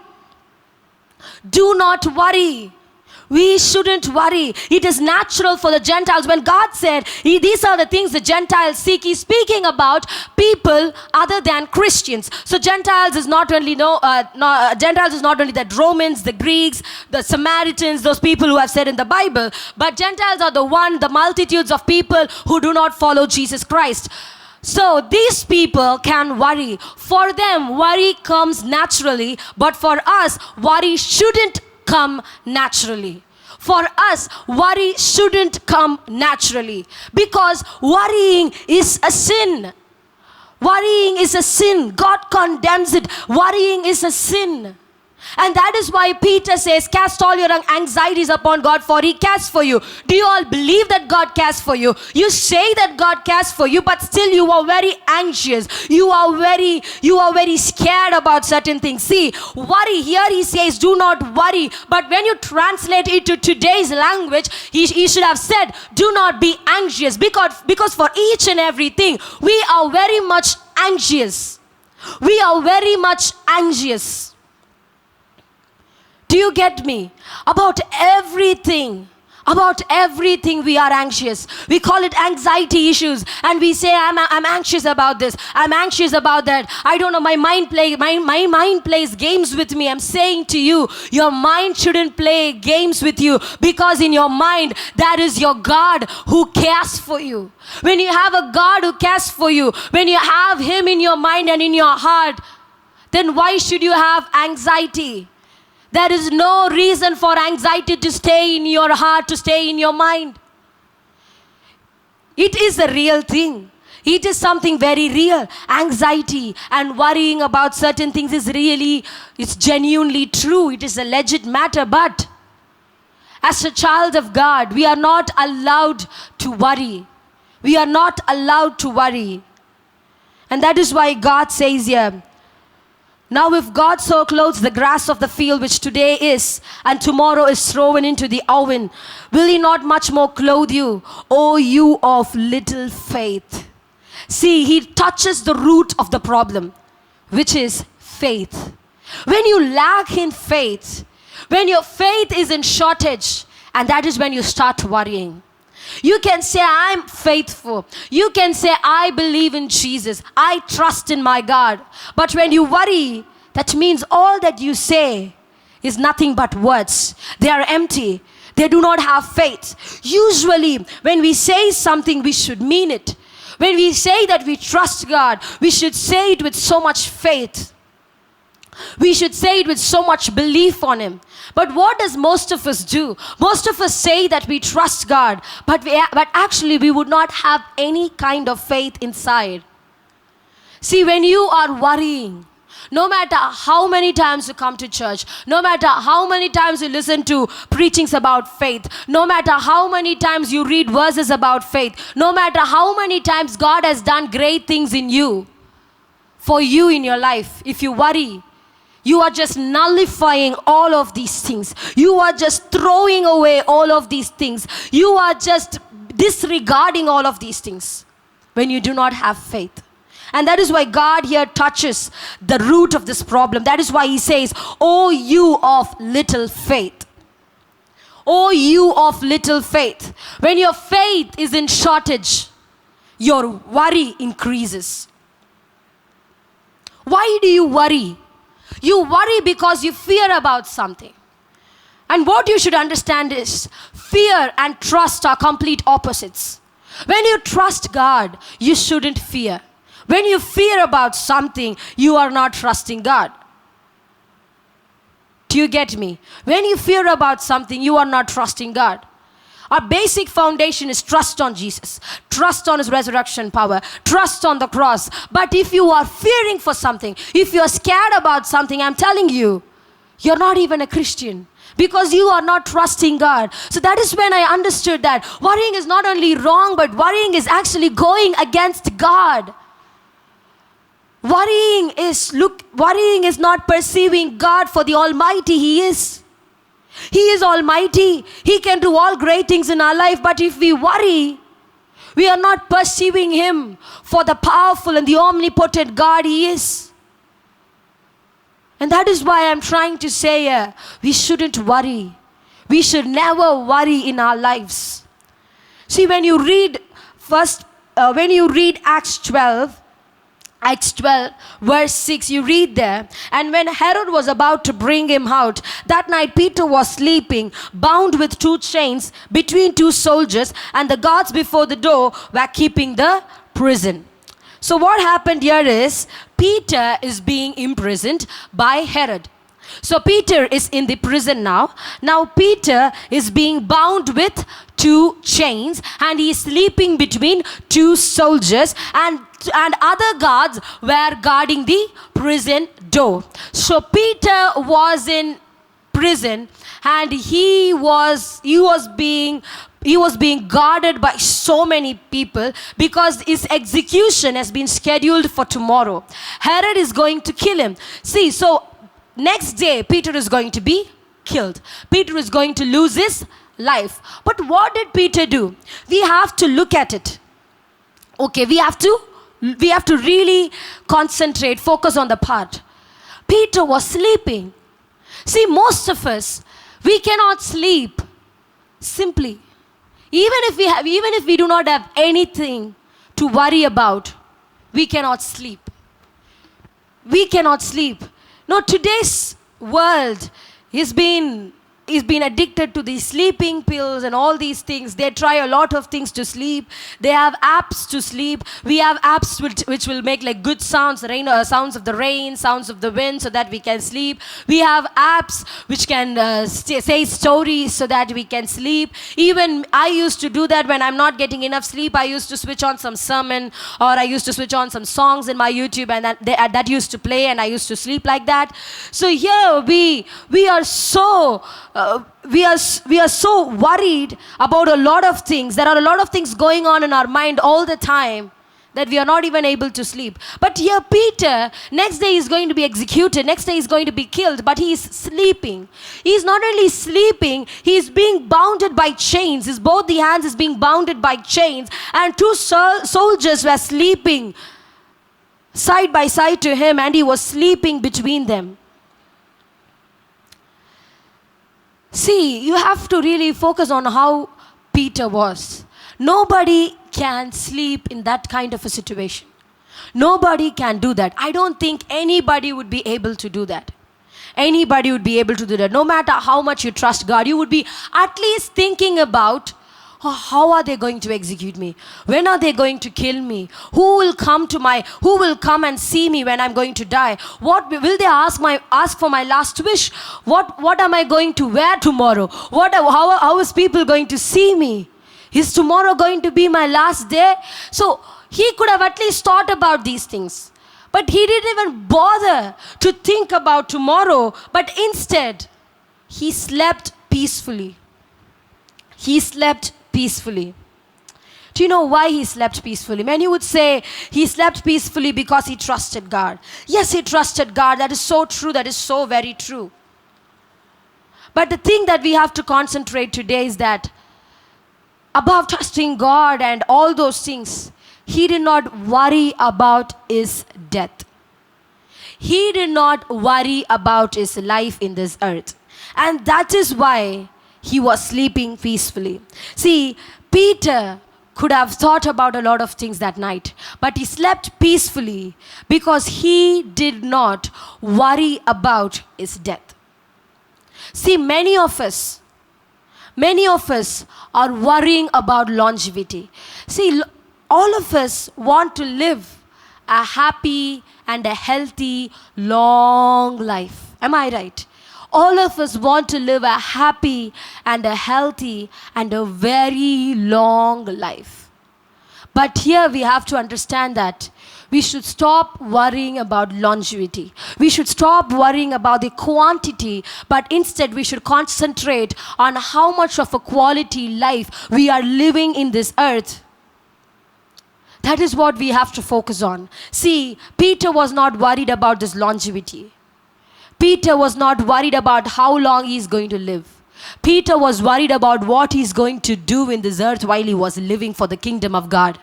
Do not worry. We shouldn't worry. It is natural for the Gentiles. When God said, these are the things the Gentiles seek, He's speaking about people other than Christians. So Gentiles is not only Gentiles is not only the Romans, the Greeks, the Samaritans, those people who have said in the Bible, but Gentiles are the multitudes of people who do not follow Jesus Christ. So these people can worry. For them, worry comes naturally, but for us, worry shouldn't come naturally. For us, worry shouldn't come naturally because worrying is a sin. Worrying is a sin. God condemns it. Worrying is a sin. And that is why Peter says, cast all your anxieties upon God, for He cares for you. Do you all believe that God cares for you? You say that God cares for you, but still you are very anxious. You are very scared about certain things. See, worry, here he says, do not worry. But when you translate it to today's language, he should have said, do not be anxious. Because for each and everything, we are very much anxious. We are very much anxious. Do you get me? About everything we are anxious. We call it anxiety issues, and we say, I'm anxious about this, I'm anxious about that. I don't know, my mind plays games with me. I'm saying to you, your mind shouldn't play games with you, because in your mind, that is your God who cares for you. When you have a God who cares for you, when you have Him in your mind and in your heart, then why should you have anxiety? There is no reason for anxiety to stay in your heart, to stay in your mind. It is a real thing. It is something very real. Anxiety and worrying about certain things it's genuinely true. It is a legit matter. But as a child of God, we are not allowed to worry. We are not allowed to worry. And that is why God says here, now if God so clothes the grass of the field, which today is and tomorrow is thrown into the oven, will He not much more clothe you, O you of little faith? See, He touches the root of the problem, which is faith. When you lack in faith, when your faith is in shortage, and that is when you start worrying. You can say, I'm faithful. You can say, I believe in Jesus. I trust in my God. But when you worry, that means all that you say is nothing but words. They are empty. They do not have faith. Usually, when we say something, we should mean it. When we say that we trust God, we should say it with so much faith. We should say it with so much belief on Him. But what does most of us do? Most of us say that we trust God, but actually we would not have any kind of faith inside. See, when you are worrying, no matter how many times you come to church, no matter how many times you listen to preachings about faith, no matter how many times you read verses about faith, no matter how many times God has done great things in you, for you in your life, if you worry, you are just nullifying all of these things. You are just throwing away all of these things. You are just disregarding all of these things when you do not have faith. And that is why God here touches the root of this problem. That is why He says, "O you of little faith." O you of little faith. When your faith is in shortage, your worry increases. Why do you worry? You worry because you fear about something. And what you should understand is fear and trust are complete opposites. When you trust God, you shouldn't fear. When you fear about something, you are not trusting God. Do you get me? When you fear about something, you are not trusting God. Our basic foundation is trust on Jesus, trust on His resurrection power, trust on the cross. But if you are fearing for something, if you are scared about something, I'm telling you, you're not even a Christian. Because you are not trusting God. So that is when I understood that worrying is not only wrong, but worrying is actually going against God. Worrying is not perceiving God for the Almighty He is. He is Almighty. He can do all great things in our life. But if we worry, we are not perceiving Him for the powerful and the omnipotent God He is. And that is why I'm trying to say we shouldn't worry. We should never worry in our lives. See, when you read Acts 12 verse 6, you read there, and when Herod was about to bring him out, that night Peter was sleeping, bound with 2 chains between 2 soldiers, and the guards before the door were keeping the prison. So what happened here is, Peter is being imprisoned by Herod. So Peter is in the prison now. Now Peter is being bound with 2 chains, and he is sleeping between 2 soldiers, and other guards were guarding the prison door. So Peter was in prison, and he was being guarded by so many people because his execution has been scheduled for tomorrow. Herod is going to kill him. See, so next day Peter is going to be killed. Peter is going to lose his life. But what did Peter do? We have to look at it. Okay, we have to really concentrate, focus on the part. Peter was sleeping. See, most of us, we cannot sleep simply. Even if we do not have anything to worry about, we cannot sleep. We cannot sleep. No, today's world is been addicted to these sleeping pills and all these things. They try a lot of things to sleep. They have apps to sleep. We have apps which will make like good sounds, sounds of the rain, sounds of the wind, so that we can sleep. We have apps which can say stories so that we can sleep. Even I used to do that when I'm not getting enough sleep. I used to switch on some sermon, or I used to switch on some songs in my YouTube, and that used to play, and I used to sleep like that. So here we are so worried about a lot of things. There are a lot of things going on in our mind all the time that we are not even able to sleep. But here Peter, next day is going to be executed, next day is going to be killed, but he is sleeping. He is not only sleeping, he is being bounded by chains. His both the hands is being bounded by chains, and 2 soldiers were sleeping side by side to him, and he was sleeping between them. See, you have to really focus on how Peter was. Nobody can sleep in that kind of a situation. Nobody can do that. I don't think anybody would be able to do that. Anybody would be able to do that. No matter how much you trust God, you would be at least thinking about, how are they going to execute me? When are they going to kill me? Who will come and see me when I'm going to die? What will they ask for my last wish? What am I going to wear tomorrow? How is people going to see me? Is tomorrow going to be my last day? So he could have at least thought about these things. But he didn't even bother to think about tomorrow, but instead he slept peacefully. He slept peacefully. Do you know why he slept peacefully? Many would say he slept peacefully because he trusted God. Yes, he trusted God. That is so true. That is so very true. But the thing that we have to concentrate today is that above trusting God and all those things, he did not worry about his death. He did not worry about his life in this earth. And that is why he was sleeping peacefully. See, Peter could have thought about a lot of things that night, but he slept peacefully because he did not worry about his death. See, many of us are worrying about longevity. See, all of us want to live a happy and a healthy, long life. Am I right? All of us want to live a happy and a healthy and a very long life. But here we have to understand that we should stop worrying about longevity. We should stop worrying about the quantity, but instead we should concentrate on how much of a quality life we are living in this earth. That is what we have to focus on. See, Peter was not worried about this longevity. Peter was not worried about how long he is going to live. Peter was worried about what he is going to do in this earth while he was living for the kingdom of God.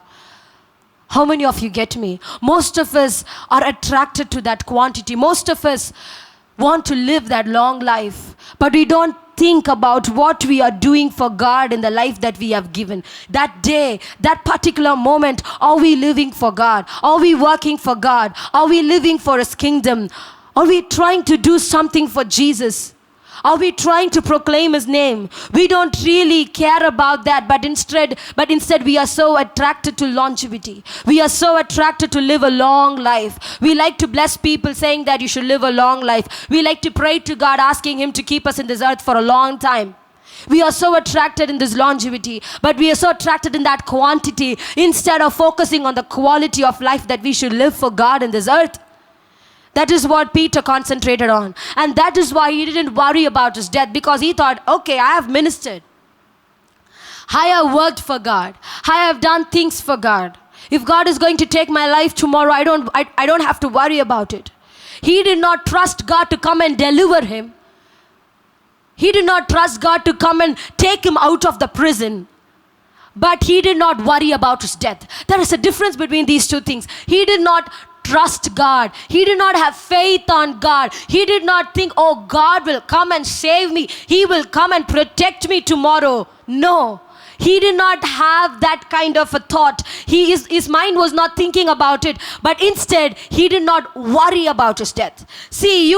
How many of you get me? Most of us are attracted to that quantity. Most of us want to live that long life, but we don't think about what we are doing for God in the life that we have given. That day, that particular moment, are we living for God? Are we working for God? Are we living for His kingdom? Are we trying to do something for Jesus? Are we trying to proclaim His name? We don't really care about that, but instead we are so attracted to longevity. We are so attracted to live a long life. We like to bless people saying that you should live a long life. We like to pray to God asking Him to keep us in this earth for a long time. We are so attracted in this longevity, but we are so attracted in that quantity instead of focusing on the quality of life that we should live for God in this earth. That is what Peter concentrated on. And that is why he didn't worry about his death, because he thought, okay, I have ministered. I have worked for God. I have done things for God. If God is going to take my life tomorrow, I don't have to worry about it. He did not trust God to come and deliver him. He did not trust God to come and take him out of the prison. But he did not worry about his death. There is a difference between these two things. He did not trust God. He did not have faith on God. He did not think, oh, God will come and save me. He will come and protect me tomorrow. No. He did not have that kind of a thought. His mind was not thinking about it. But instead, he did not worry about his death. See,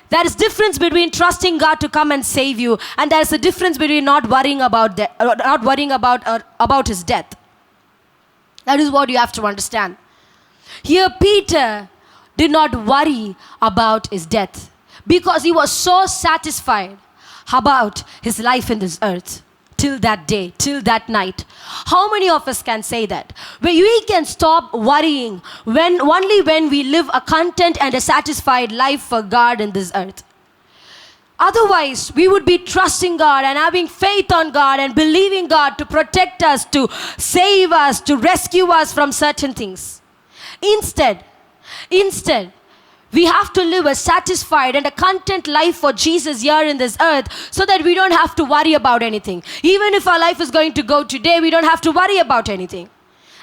there is difference between trusting God to come and save you, and there is a difference between not worrying about about his death. That is what you have to understand. Here, Peter did not worry about his death because he was so satisfied about his life in this earth till that day, till that night. How many of us can say that? We can stop worrying only when we live a content and a satisfied life for God in this earth. Otherwise, we would be trusting God and having faith on God and believing God to protect us, to save us, to rescue us from certain things. Instead, we have to live a satisfied and a content life for Jesus here in this earth so that we don't have to worry about anything. Even if our life is going to go today, we don't have to worry about anything.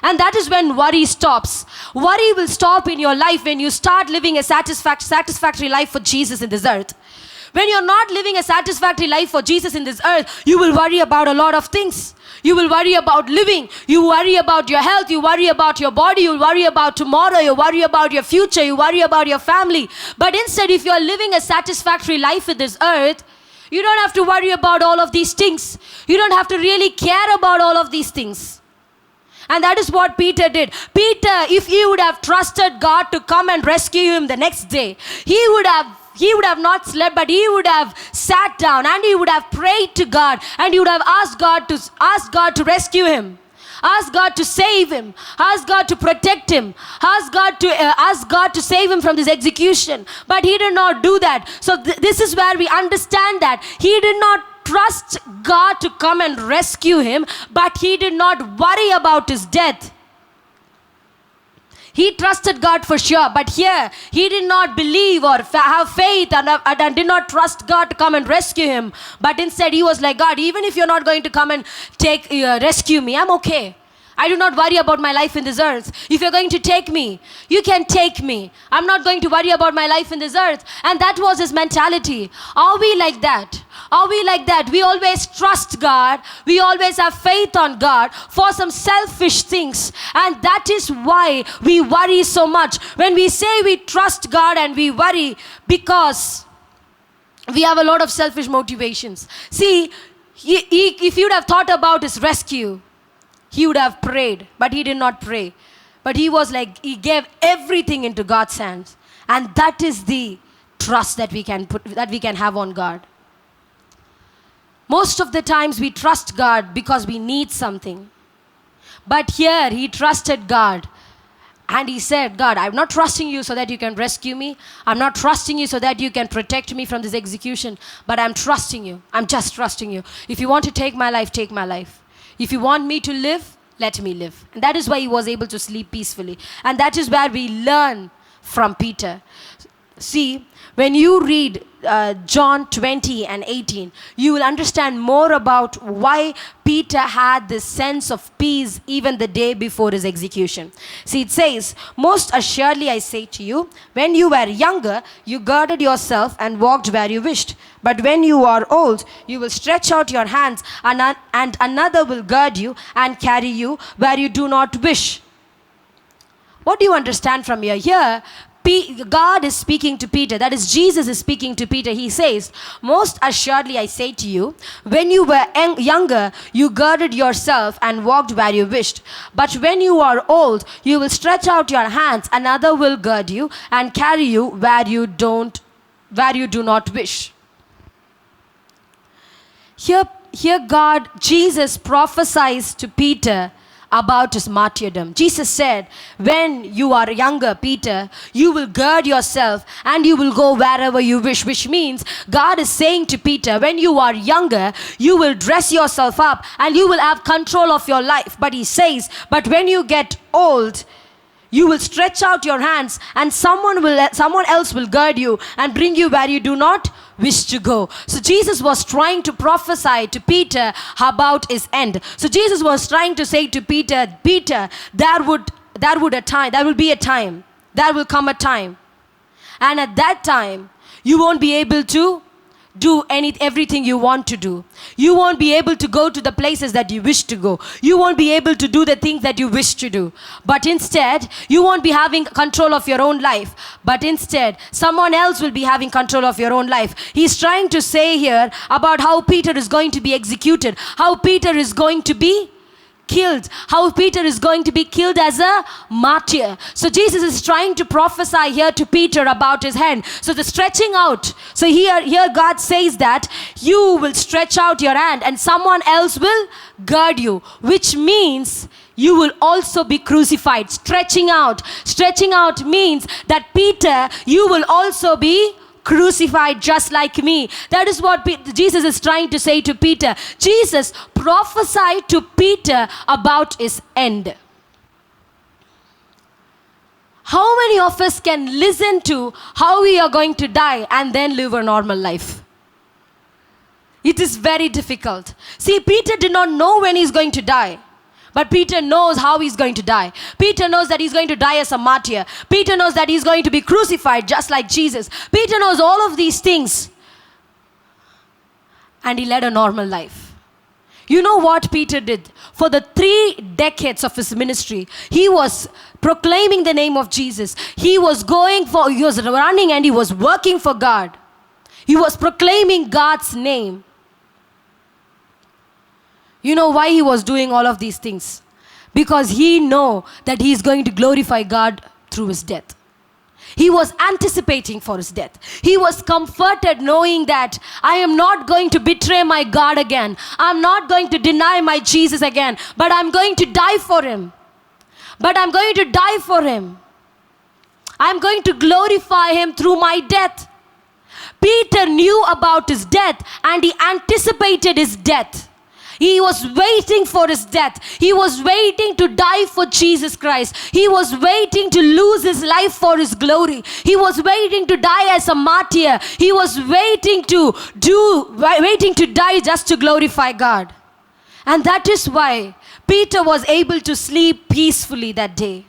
And that is when worry stops. Worry will stop in your life when you start living a satisfactory life for Jesus in this earth. When you're not living a satisfactory life for Jesus in this earth, you will worry about a lot of things. You will worry about living. You worry about your health. You worry about your body. You worry about tomorrow. You worry about your future. You worry about your family. But instead, if you're living a satisfactory life in this earth, you don't have to worry about all of these things. You don't have to really care about all of these things. And that is what Peter did. Peter, if he would have trusted God to come and rescue him the next day, he would have not slept, but he would have sat down and he would have prayed to God, and he would have asked God to rescue him, ask God to save him, ask God to protect him, ask God to save him from this execution. But he did not do that. So this is where we understand that he did not trust God to come and rescue him, but he did not worry about his death. He trusted God for sure, but here he did not believe or have faith and did not trust God to come and rescue him. But instead he was like, God, even if you're not going to come and rescue me, I'm okay. I do not worry about my life in this earth. If you're going to take me, you can take me. I'm not going to worry about my life in this earth. And that was his mentality. Are we like that? Are we like that? We always trust God. We always have faith on God for some selfish things. And that is why we worry so much. When we say we trust God and we worry because we have a lot of selfish motivations. See, if he would have thought about his rescue, he would have prayed, but he did not pray. But he was like, he gave everything into God's hands. And that is the trust that we can have on God. Most of the times we trust God because we need something. But here he trusted God. And he said, God, I'm not trusting you so that you can rescue me. I'm not trusting you so that you can protect me from this execution. But I'm trusting you. I'm just trusting you. If you want to take my life, take my life. If you want me to live, let me live. And that is why he was able to sleep peacefully. And that is where we learn from Peter. See, when you read John 20 and 18, you will understand more about why Peter had this sense of peace even the day before his execution. See, it says, most assuredly I say to you, when you were younger, you girded yourself and walked where you wished. But when you are old, you will stretch out your hands and another will gird you and carry you where you do not wish. What do you understand from here? Here, God is speaking to Peter. That is, Jesus is speaking to Peter. He says, most assuredly I say to you, when you were younger, you girded yourself and walked where you wished. But when you are old, you will stretch out your hands, another will gird you and carry you where you do not wish. Here Jesus prophesies to Peter about his martyrdom. Jesus said, when you are younger, Peter, you will gird yourself and you will go wherever you wish, which means God is saying to Peter, when you are younger, you will dress yourself up and you will have control of your life. But he says, but when you get old, you will stretch out your hands and someone else will gird you and bring you where you do not wish to go. So Jesus was trying to prophesy to Peter about his end. So Jesus was trying to say to Peter, there will be a time, there will come a time. And at that time, you won't be able to do everything you want to do. You won't be able to go to the places that you wish to go. You won't be able to do the things that you wish to do. But instead, you won't be having control of your own life. But instead, someone else will be having control of your own life. He's trying to say here about how Peter is going to be executed, how Peter is going to be killed, how Peter is going to be killed as a martyr. So Jesus is trying to prophesy here to Peter about his hand. So the stretching out. So here God says that you will stretch out your hand and someone else will gird you, which means you will also be crucified. Stretching out means that Peter, you will also be crucified just like me. That is what Jesus is trying to say to Peter. Jesus prophesied to Peter about his end. How many of us can listen to how we are going to die and then live a normal life? It is very difficult. See, Peter did not know when he's going to die. But Peter knows how he's going to die. Peter knows that he's going to die as a martyr. Peter knows that he's going to be crucified just like Jesus. Peter knows all of these things. And he led a normal life. You know what Peter did? For the 3 decades of his ministry, he was proclaiming the name of Jesus. He was running and he was working for God. He was proclaiming God's name. You know why he was doing all of these things? Because he knew that he is going to glorify God through his death. He was anticipating for his death. He was comforted knowing that I am not going to betray my God again. I'm not going to deny my Jesus again. But I'm going to die for him. I'm going to glorify him through my death. Peter knew about his death and he anticipated his death. He was waiting for his death. He was waiting to die for Jesus Christ. He was waiting to lose his life for his glory. He was waiting to die as a martyr. He was waiting to die just to glorify God. And that is why Peter was able to sleep peacefully that day.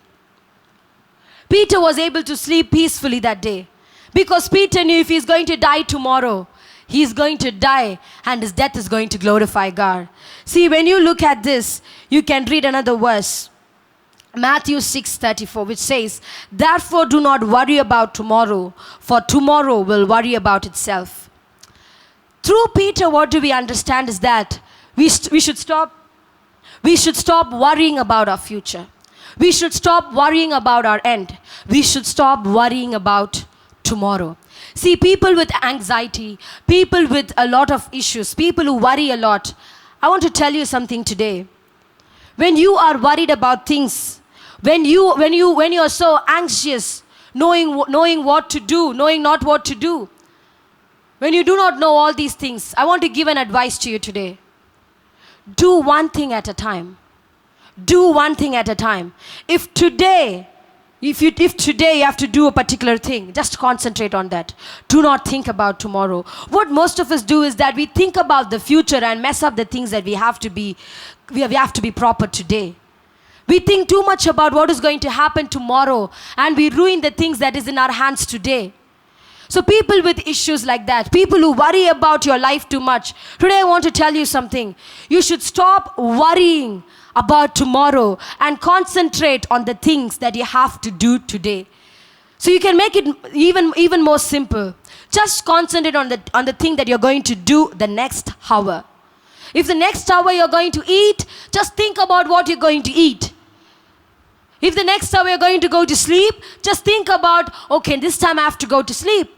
Because Peter knew if he's going to die tomorrow, he's going to die and his death is going to glorify God. See, when you look at this, you can read another verse. Matthew 6:34, which says, therefore do not worry about tomorrow, for tomorrow will worry about itself. through Peter, what do we understand is that we should stop worrying about our future. We should stop worrying about our end. We should stop worrying about tomorrow. See, people with anxiety, people with a lot of issues, people who worry a lot, I want to tell you something today. When you are worried about things, when you are so anxious, knowing what to do, knowing not what to do, when you do not know all these things, I want to give an advice to you today. Do one thing at a time. Do one thing at a time. If today you have to do a particular thing, just concentrate on that. Do not think about tomorrow. What most of us do is that we think about the future and mess up the things that we have to be proper today. We think too much about what is going to happen tomorrow, and we ruin the things that is in our hands today. So people with issues like that, people who worry about your life too much, today I want to tell you something. You should stop worrying about tomorrow and concentrate on the things that you have to do today. So you can make it even more simple. Just concentrate on the thing that you're going to do the next hour. If the next hour you're going to eat, just think about what you're going to eat. If the next hour you're going to go to sleep, just think about, okay, this time I have to go to sleep.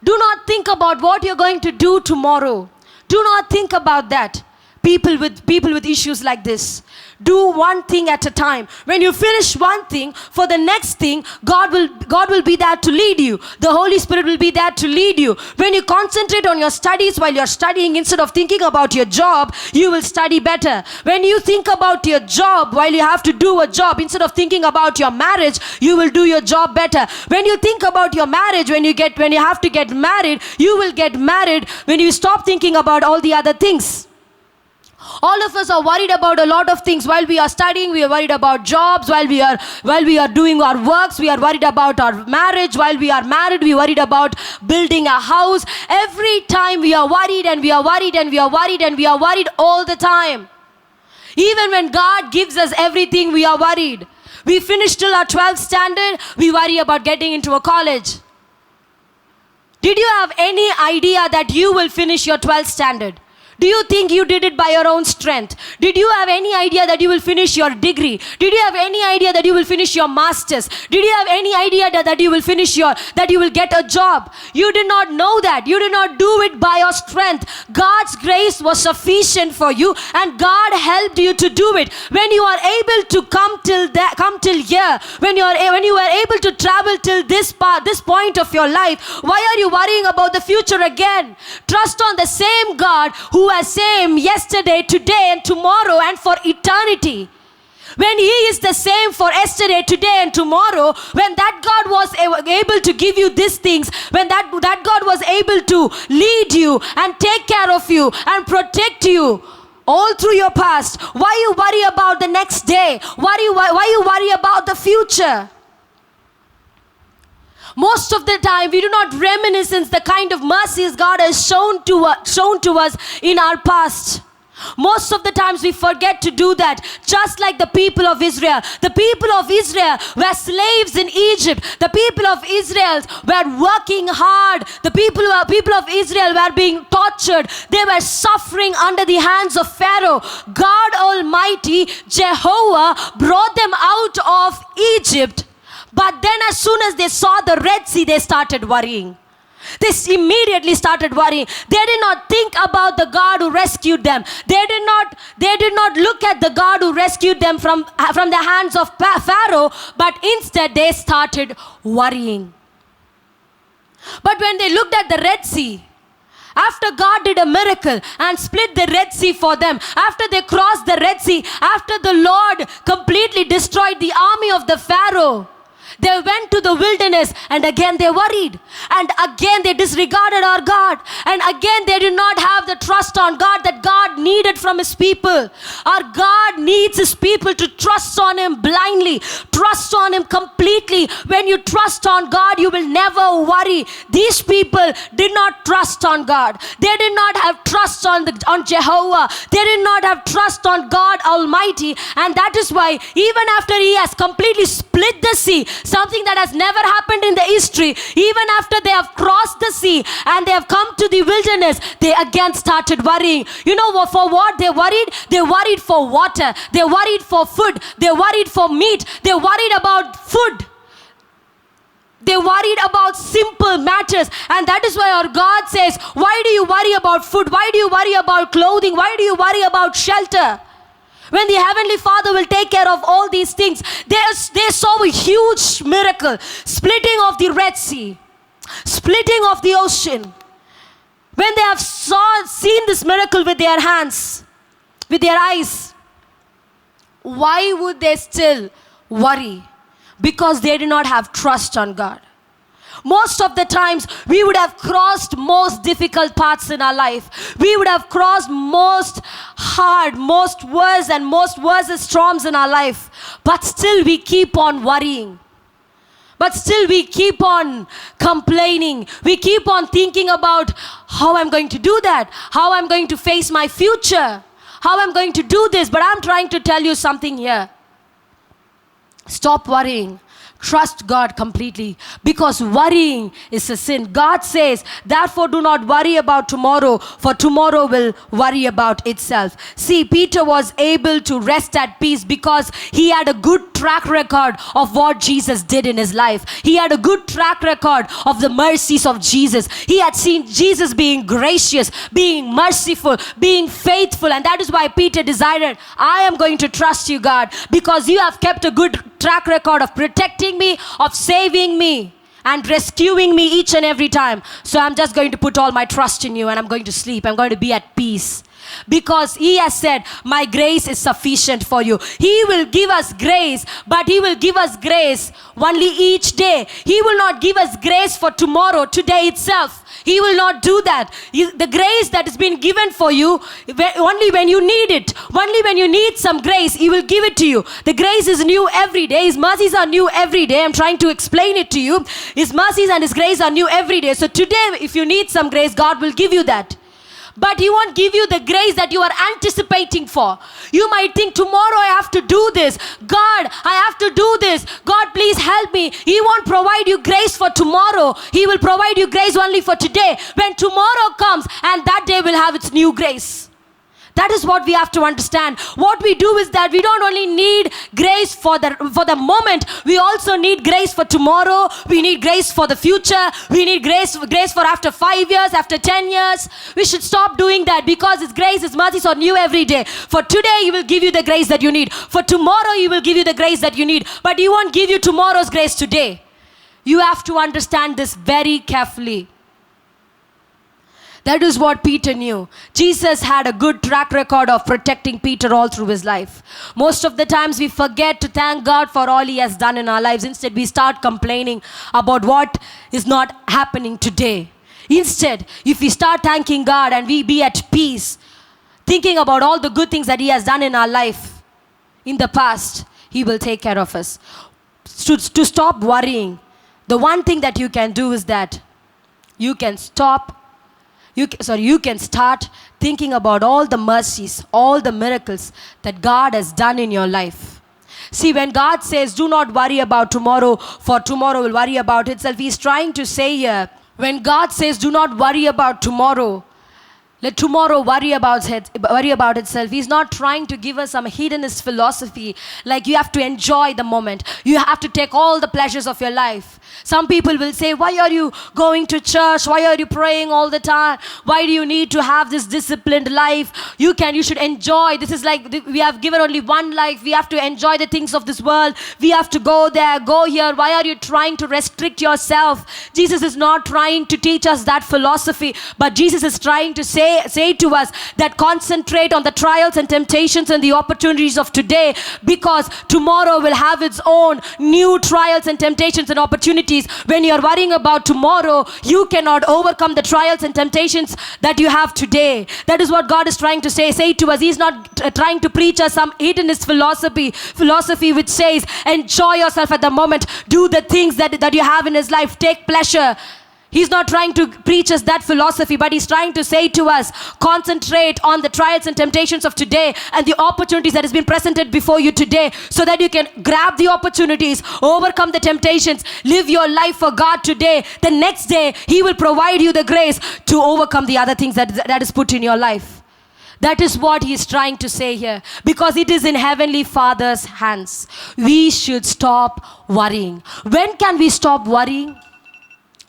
Do not think about what you're going to do tomorrow. Do not think about that. People with issues like this. Do one thing at a time. When you finish one thing, for the next thing, God will be there to lead you. The Holy Spirit will be there to lead you. When you concentrate on your studies while you're studying, instead of thinking about your job, you will study better. When you think about your job while you have to do a job, instead of thinking about your marriage, you will do your job better. When you think about your marriage, when you have to get married, you will get married when you stop thinking about all the other things. All of us are worried about a lot of things. While we are studying, we are worried about jobs. While we are doing our works, we are worried about our marriage. While we are married, we are worried about building a house. Every time we are worried and we are worried and we are worried and we are worried all the time. Even when God gives us everything, we are worried. We finish till our 12th standard, we worry about getting into a college. Did you have any idea that you will finish your 12th standard? Do you think you did it by your own strength? Did you have any idea that you will finish your degree? Did you have any idea that you will finish your masters? Did you have any idea that you will that you will get a job? You did not know that. You did not do it by your strength. God's grace was sufficient for you, and God helped you to do it. When you are able to come till here, when you are able to travel till this point of your life, why are you worrying about the future again? Trust on the same God who are same yesterday, today and tomorrow and for eternity. When He is the same for yesterday, today and tomorrow, when that God was able to give you these things, when that God was able to lead you and take care of you and protect you all through your past, why you worry about the next day? Why you worry about the future? Most of the time, we do not reminisce the kind of mercies God has shown to us in our past. Most of the times we forget to do that, just like the people of Israel. The people of Israel were slaves in Egypt. The people of Israel were working hard. The people of Israel were being tortured. They were suffering under the hands of Pharaoh. God Almighty, Jehovah, brought them out of Egypt. But then as soon as they saw the Red Sea, they started worrying. They immediately started worrying. They did not think about the God who rescued them. They did not look at the God who rescued them from the hands of Pharaoh, but instead they started worrying. But when they looked at the Red Sea, after God did a miracle and split the Red Sea for them, after they crossed the Red Sea, after the Lord completely destroyed the army of the Pharaoh, they went to the wilderness and again they worried. And again they disregarded our God. And again they did not have the trust on God that God needed from His people. Our God needs His people to trust on Him blindly. Trust on Him completely. When you trust on God, you will never worry. These people did not trust on God. They did not have trust on Jehovah. They did not have trust on God Almighty. And that is why even after He has completely split split the sea, something that has never happened in the history. Even after they have crossed the sea and they have come to the wilderness, they again started worrying. You know for what they worried? They worried for water. They worried for food. They worried for meat. They worried about food. They worried about simple matters. And that is why our God says, why do you worry about food? Why do you worry about clothing? Why do you worry about shelter? When the Heavenly Father will take care of all these things. They saw a huge miracle. Splitting of the Red Sea. Splitting of the ocean. When they have seen this miracle with their hands, with their eyes, why would they still worry? Because they did not have trust on God. Most of the times, we would have crossed most difficult paths in our life. We would have crossed most hard, most worse and most worst storms in our life. But still we keep on worrying. But still we keep on complaining. We keep on thinking about how I'm going to do that. How I'm going to face my future. How I'm going to do this. But I'm trying to tell you something here. Stop worrying. Trust God completely, because worrying is a sin. God says, therefore do not worry about tomorrow, for tomorrow will worry about itself. See, Peter was able to rest at peace because he had a good track record of what Jesus did in his life. He had a good track record of the mercies of Jesus. He had seen Jesus being gracious, being merciful, being faithful, and that is why Peter decided, I am going to trust you, God, because you have kept a good track record of protecting me, of saving me and rescuing me each and every time. So I'm just going to put all my trust in you, and I'm going to sleep. I'm going to be at peace. Because he has said, my grace is sufficient for you. He will give us grace, but he will give us grace only each day. He will not give us grace for tomorrow, today itself. He will not do that. The grace that has been given for you, only when you need it, only when you need some grace, he will give it to you. The grace is new every day. His mercies are new every day. I'm trying to explain it to you. His mercies and his grace are new every day. So today, if you need some grace, God will give you that. But he won't give you the grace that you are anticipating for. You might think, tomorrow I have to do this. God, I have to do this. God, please help me. He won't provide you grace for tomorrow. He will provide you grace only for today. When tomorrow comes, and that day will have its new grace. That is what we have to understand. What we do is that we don't only need grace for the moment, we also need grace for tomorrow. We need grace for the future. We need grace for after 5 years, after 10 years. We should stop doing that, because His grace, His mercies are new every day. For today, He will give you the grace that you need. For tomorrow, He will give you the grace that you need. But He won't give you tomorrow's grace today. You have to understand this very carefully. That is what Peter knew. Jesus had a good track record of protecting Peter all through his life. Most of the times we forget to thank God for all He has done in our lives. Instead, we start complaining about what is not happening today. Instead, if we start thanking God and we be at peace, thinking about all the good things that He has done in our life in the past, He will take care of us. To stop worrying, the one thing that you can do is that you can start thinking about all the mercies, all the miracles that God has done in your life. See, when God says, do not worry about tomorrow, for tomorrow will worry about itself, He's trying to say here, when God says, do not worry about tomorrow, let tomorrow worry about itself. He's not trying to give us some hedonist philosophy, like you have to enjoy the moment. You have to take all the pleasures of your life. Some people will say, why are you going to church? Why are you praying all the time? Why do you need to have this disciplined life? You should enjoy. This is like, we have given only one life. We have to enjoy the things of this world. We have to go there, go here. Why are you trying to restrict yourself? Jesus is not trying to teach us that philosophy, but Jesus is trying to say to us that concentrate on the trials and temptations and the opportunities of today, because tomorrow will have its own new trials and temptations and opportunities. When you are worrying about tomorrow, you cannot overcome the trials and temptations that you have today. That is what God is trying to say to us. He's not trying to preach us some hedonist philosophy which says, enjoy yourself at the moment, do the things that you have in His life, take pleasure. He's not trying to preach us that philosophy, but he's trying to say to us, concentrate on the trials and temptations of today and the opportunities that has been presented before you today, so that you can grab the opportunities, overcome the temptations, live your life for God today. The next day, he will provide you the grace to overcome the other things that is put in your life. That is what he is trying to say here, because it is in Heavenly Father's hands. We should stop worrying. When can we stop worrying?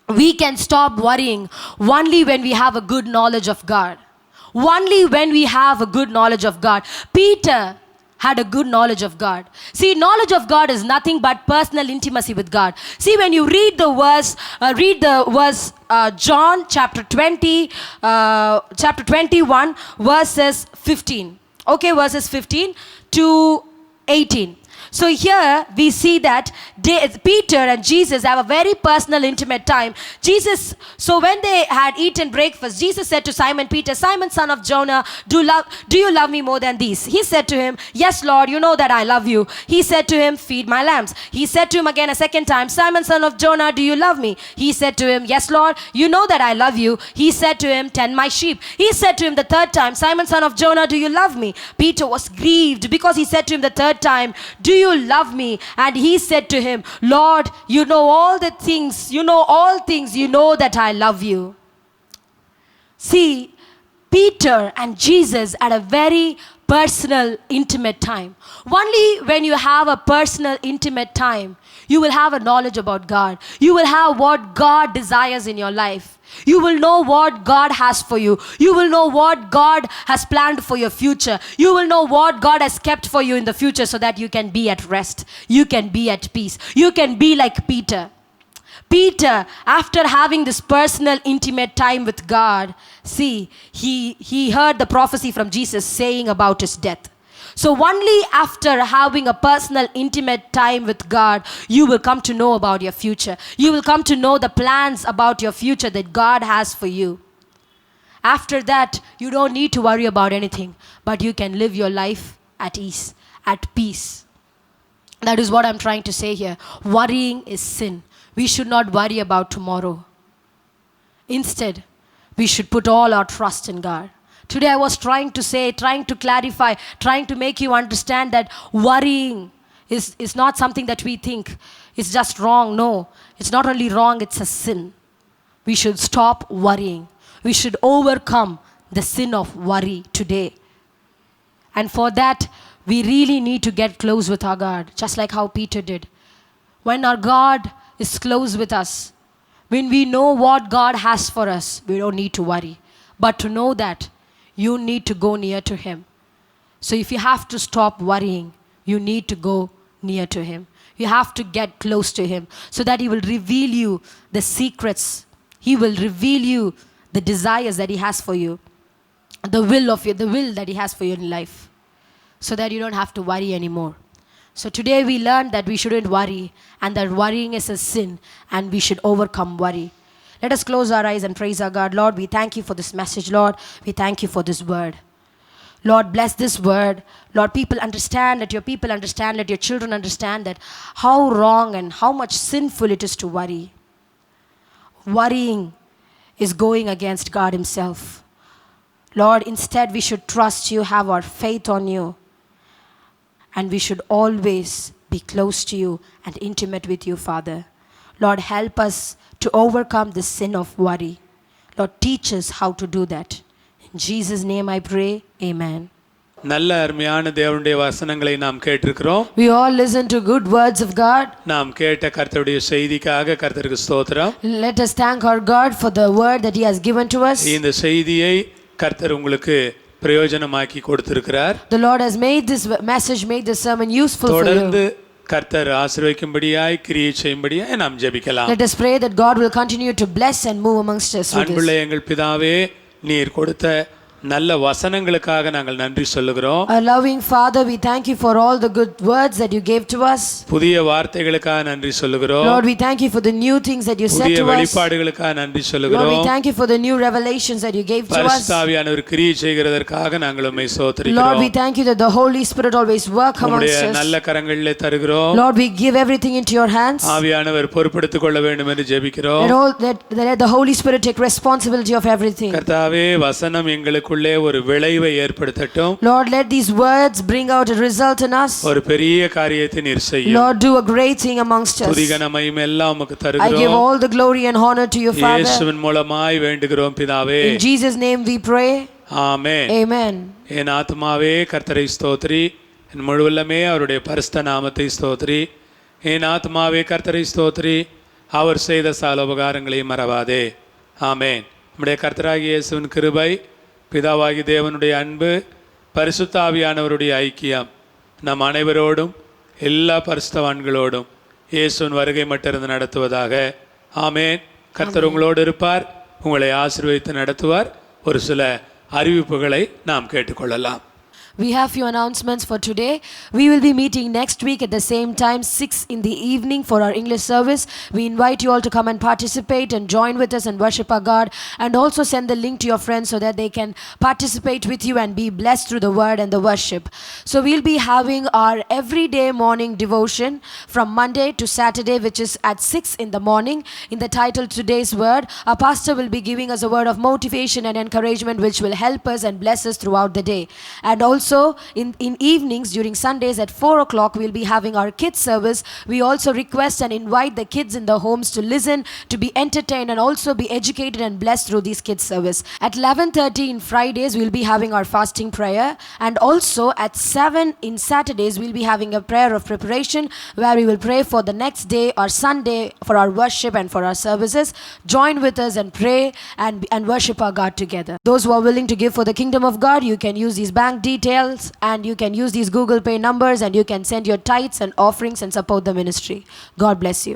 We can stop worrying only when we have a good knowledge of God. Only when we have a good knowledge of God. Peter had a good knowledge of God. See, knowledge of God is nothing but personal intimacy with God. See, when you read the verse, John chapter 21, verses 15. Okay, verses 15 to 18. So here we see that Peter and Jesus have a very personal, intimate time. So when they had eaten breakfast, Jesus said to Simon Peter, Simon, son of Jonah, do you love me more than these? He said to him, yes, Lord, you know that I love you. He said to him, feed my lambs. He said to him again a second time, Simon, son of Jonah, do you love me? He said to him, yes, Lord, you know that I love you. He said to him, tend my sheep. He said to him the third time, Simon, son of Jonah, do you love me? Peter was grieved because he said to him the third time, do you love me? And he said to him, Lord, you know all things, you know that I love you. See, Peter and Jesus had a very personal, intimate time. Only when you have a personal, intimate time, you will have a knowledge about God. You will have what God desires in your life. You will know what God has for you. You will know what God has planned for your future. You will know what God has kept for you in the future, so that you can be at rest. You can be at peace. You can be like Peter. Peter, after having this personal, intimate time with God, see, he heard the prophecy from Jesus saying about his death. So only after having a personal, intimate time with God, you will come to know about your future. You will come to know the plans about your future that God has for you. After that, you don't need to worry about anything, but you can live your life at ease, at peace. That is what I'm trying to say here. Worrying is sin. We should not worry about tomorrow. Instead, we should put all our trust in God. Today I was trying to clarify, trying to make you understand that worrying is not something that we think is just wrong. No, it's not only wrong, it's a sin. We should stop worrying. We should overcome the sin of worry today. And for that, we really need to get close with our God, just like how Peter did. When our God is close with us, when we know what God has for us, we don't need to worry. But to know that, you need to go near to him. So if you have to stop worrying, you need to go near to him. You have to get close to him, so that he will reveal you the secrets. He will reveal you the desires that he has for you, the will that he has for you in life, so that you don't have to worry anymore. So today we learned that we shouldn't worry, and that worrying is a sin, and we should overcome worry. Let us close our eyes and praise our God. Lord, we thank you for this message. Lord, we thank you for this word. Lord, bless this word. Lord, people understand, let your people understand, let your children understand that how wrong and how much sinful it is to worry. Worrying is going against God himself. Lord, instead we should trust you, have our faith on you, and we should always be close to you and intimate with you, Father. Lord, help us to overcome the sin of worry. Lord, teach us how to do that. In Jesus' name I pray, amen. நல்ல அருமையான தேவனுடைய வசனங்களை நாம் கேட்டிருக்கிறோம். We all listen to good words of God. நாம் கேட்ட கர்த்தருடைய செய்திக்காக கர்த்தருக்கு ஸ்தோத்திரம். Let us thank our God for the word that he has given to us. இந்த செய்தியை கர்த்தர் உங்களுக்கு பிரயோஜனமாக்கி கொடுத்திருக்கிறார். The Lord has made this message, made this sermon useful for you. தொடர்ந்து கர்த்தர் ஆசீர்வதிக்கும்படியாய் கிரியை செய்யும்படியாய் நாம் ஜெபிக்கலாம். Let us pray that God will continue to bless and move amongst us. அன்புள்ள எங்கள் பிதாவே, நீர் கொடுத்த நல்ல வசனங்களுக்காக நாங்கள் நன்றி சொல்லுகிறோம். Our loving Father, we thank you for all the good words that you gave to us. புதிய வார்த்தைகளுக்காக நன்றி சொல்லுகிறோம். Lord, we thank you for the new things that you said புதிய to us. வெளிப்பாடுகளுக்காக நன்றி Lord, we சொல்லுகிறோம். thank you for the new revelations that you gave to us. பரிசுத்த ஆவியானவர் கிரியை செய்கிறதற்காக நாங்கள் உம்மை Lord, ஸ்தோத்திரிக்கிறோம். we thank you that the Holy Spirit always work உம்முடைய amongst us. நல்ல கரங்களிலே தருகிறோம். Lord, we give everything into your hands. ஆவியானவர் பொறுப்பெடுத்துக் கொள்ள வேண்டும் என்று ஜெபிக்கிறோம். Let the Holy Spirit take responsibility of everything. கர்த்தாவே, வசனம் எங்களுக்குள்ளே ஒரு விளைவை ஏற்படுத்தட்டும். Lord, let these words bring out a result in us. ஒரு பெரிய காரியத்தை நீர் செய்யும். Lord, do a great thing amongst us. துதி கன மகிமை எல்லாம் உமக்கு I give தருகிறோம். all the glory and honor to you, Father. இயேசுவின் மூலமாய் வேண்டுகிறோம் பிதாவே. In Jesus' name we pray. Amen. Amen. என் ஆத்மாவே கர்த்தரை ஸ்தோத்திரி, என் முழுவல்லமே அவருடைய பரிசுத்த நாமத்தை ஸ்தோத்திரி. என் ஆத்மாவே கர்த்தரை ஸ்தோத்திரி, அவர் செய்த சகல உபகாரங்களையும் மறவாதே. ஆமென். நம்முடைய கர்த்தராகிய இயேசுவின் கிருபை, பிதாவாகி தேவனுடைய அன்பு, பரிசுத்த ஆவியானவருடைய ஐக்கியம் நம் அனைவரோடும் எல்லா பரிசுத்தவான்களோடும் இயேசுவின் வருகை மட்டிருந்து நடத்துவதாக. ஆமென். கர்த்தர் உங்களோடு இருப்பார், உங்களை ஆசீர்வதித்து நடத்துவார். ஒரு சில அறிவிப்புகளை நாம் கேட்டுக்கொள்ளலாம். We have few announcements for today. We will be meeting next week at the same time, 6 in the evening for our English service. We invite you all to come and participate and join with us and worship our God, and also send the link to your friends so that they can participate with you and be blessed through the word and the worship. So we'll be having our everyday morning devotion from Monday to Saturday, which is at 6 in the morning. In the title Today's Word, our pastor will be giving us a word of motivation and encouragement which will help us and bless us throughout the day. And also in evenings during Sundays at 4 o'clock we'll be having our kids service. We also request and invite the kids in the homes to listen, to be entertained, and also be educated and blessed through these kids service. At 11:30 in Fridays we'll be having our fasting prayer, and also at 7 in Saturdays we'll be having a prayer of preparation where we will pray for the next day or Sunday for our worship and for our services. Join with us and pray and worship our God together. Those who are willing to give for the kingdom of God, you can use these bank details and you can use these Google Pay numbers, and you can send your tithes and offerings and support the ministry. God bless you.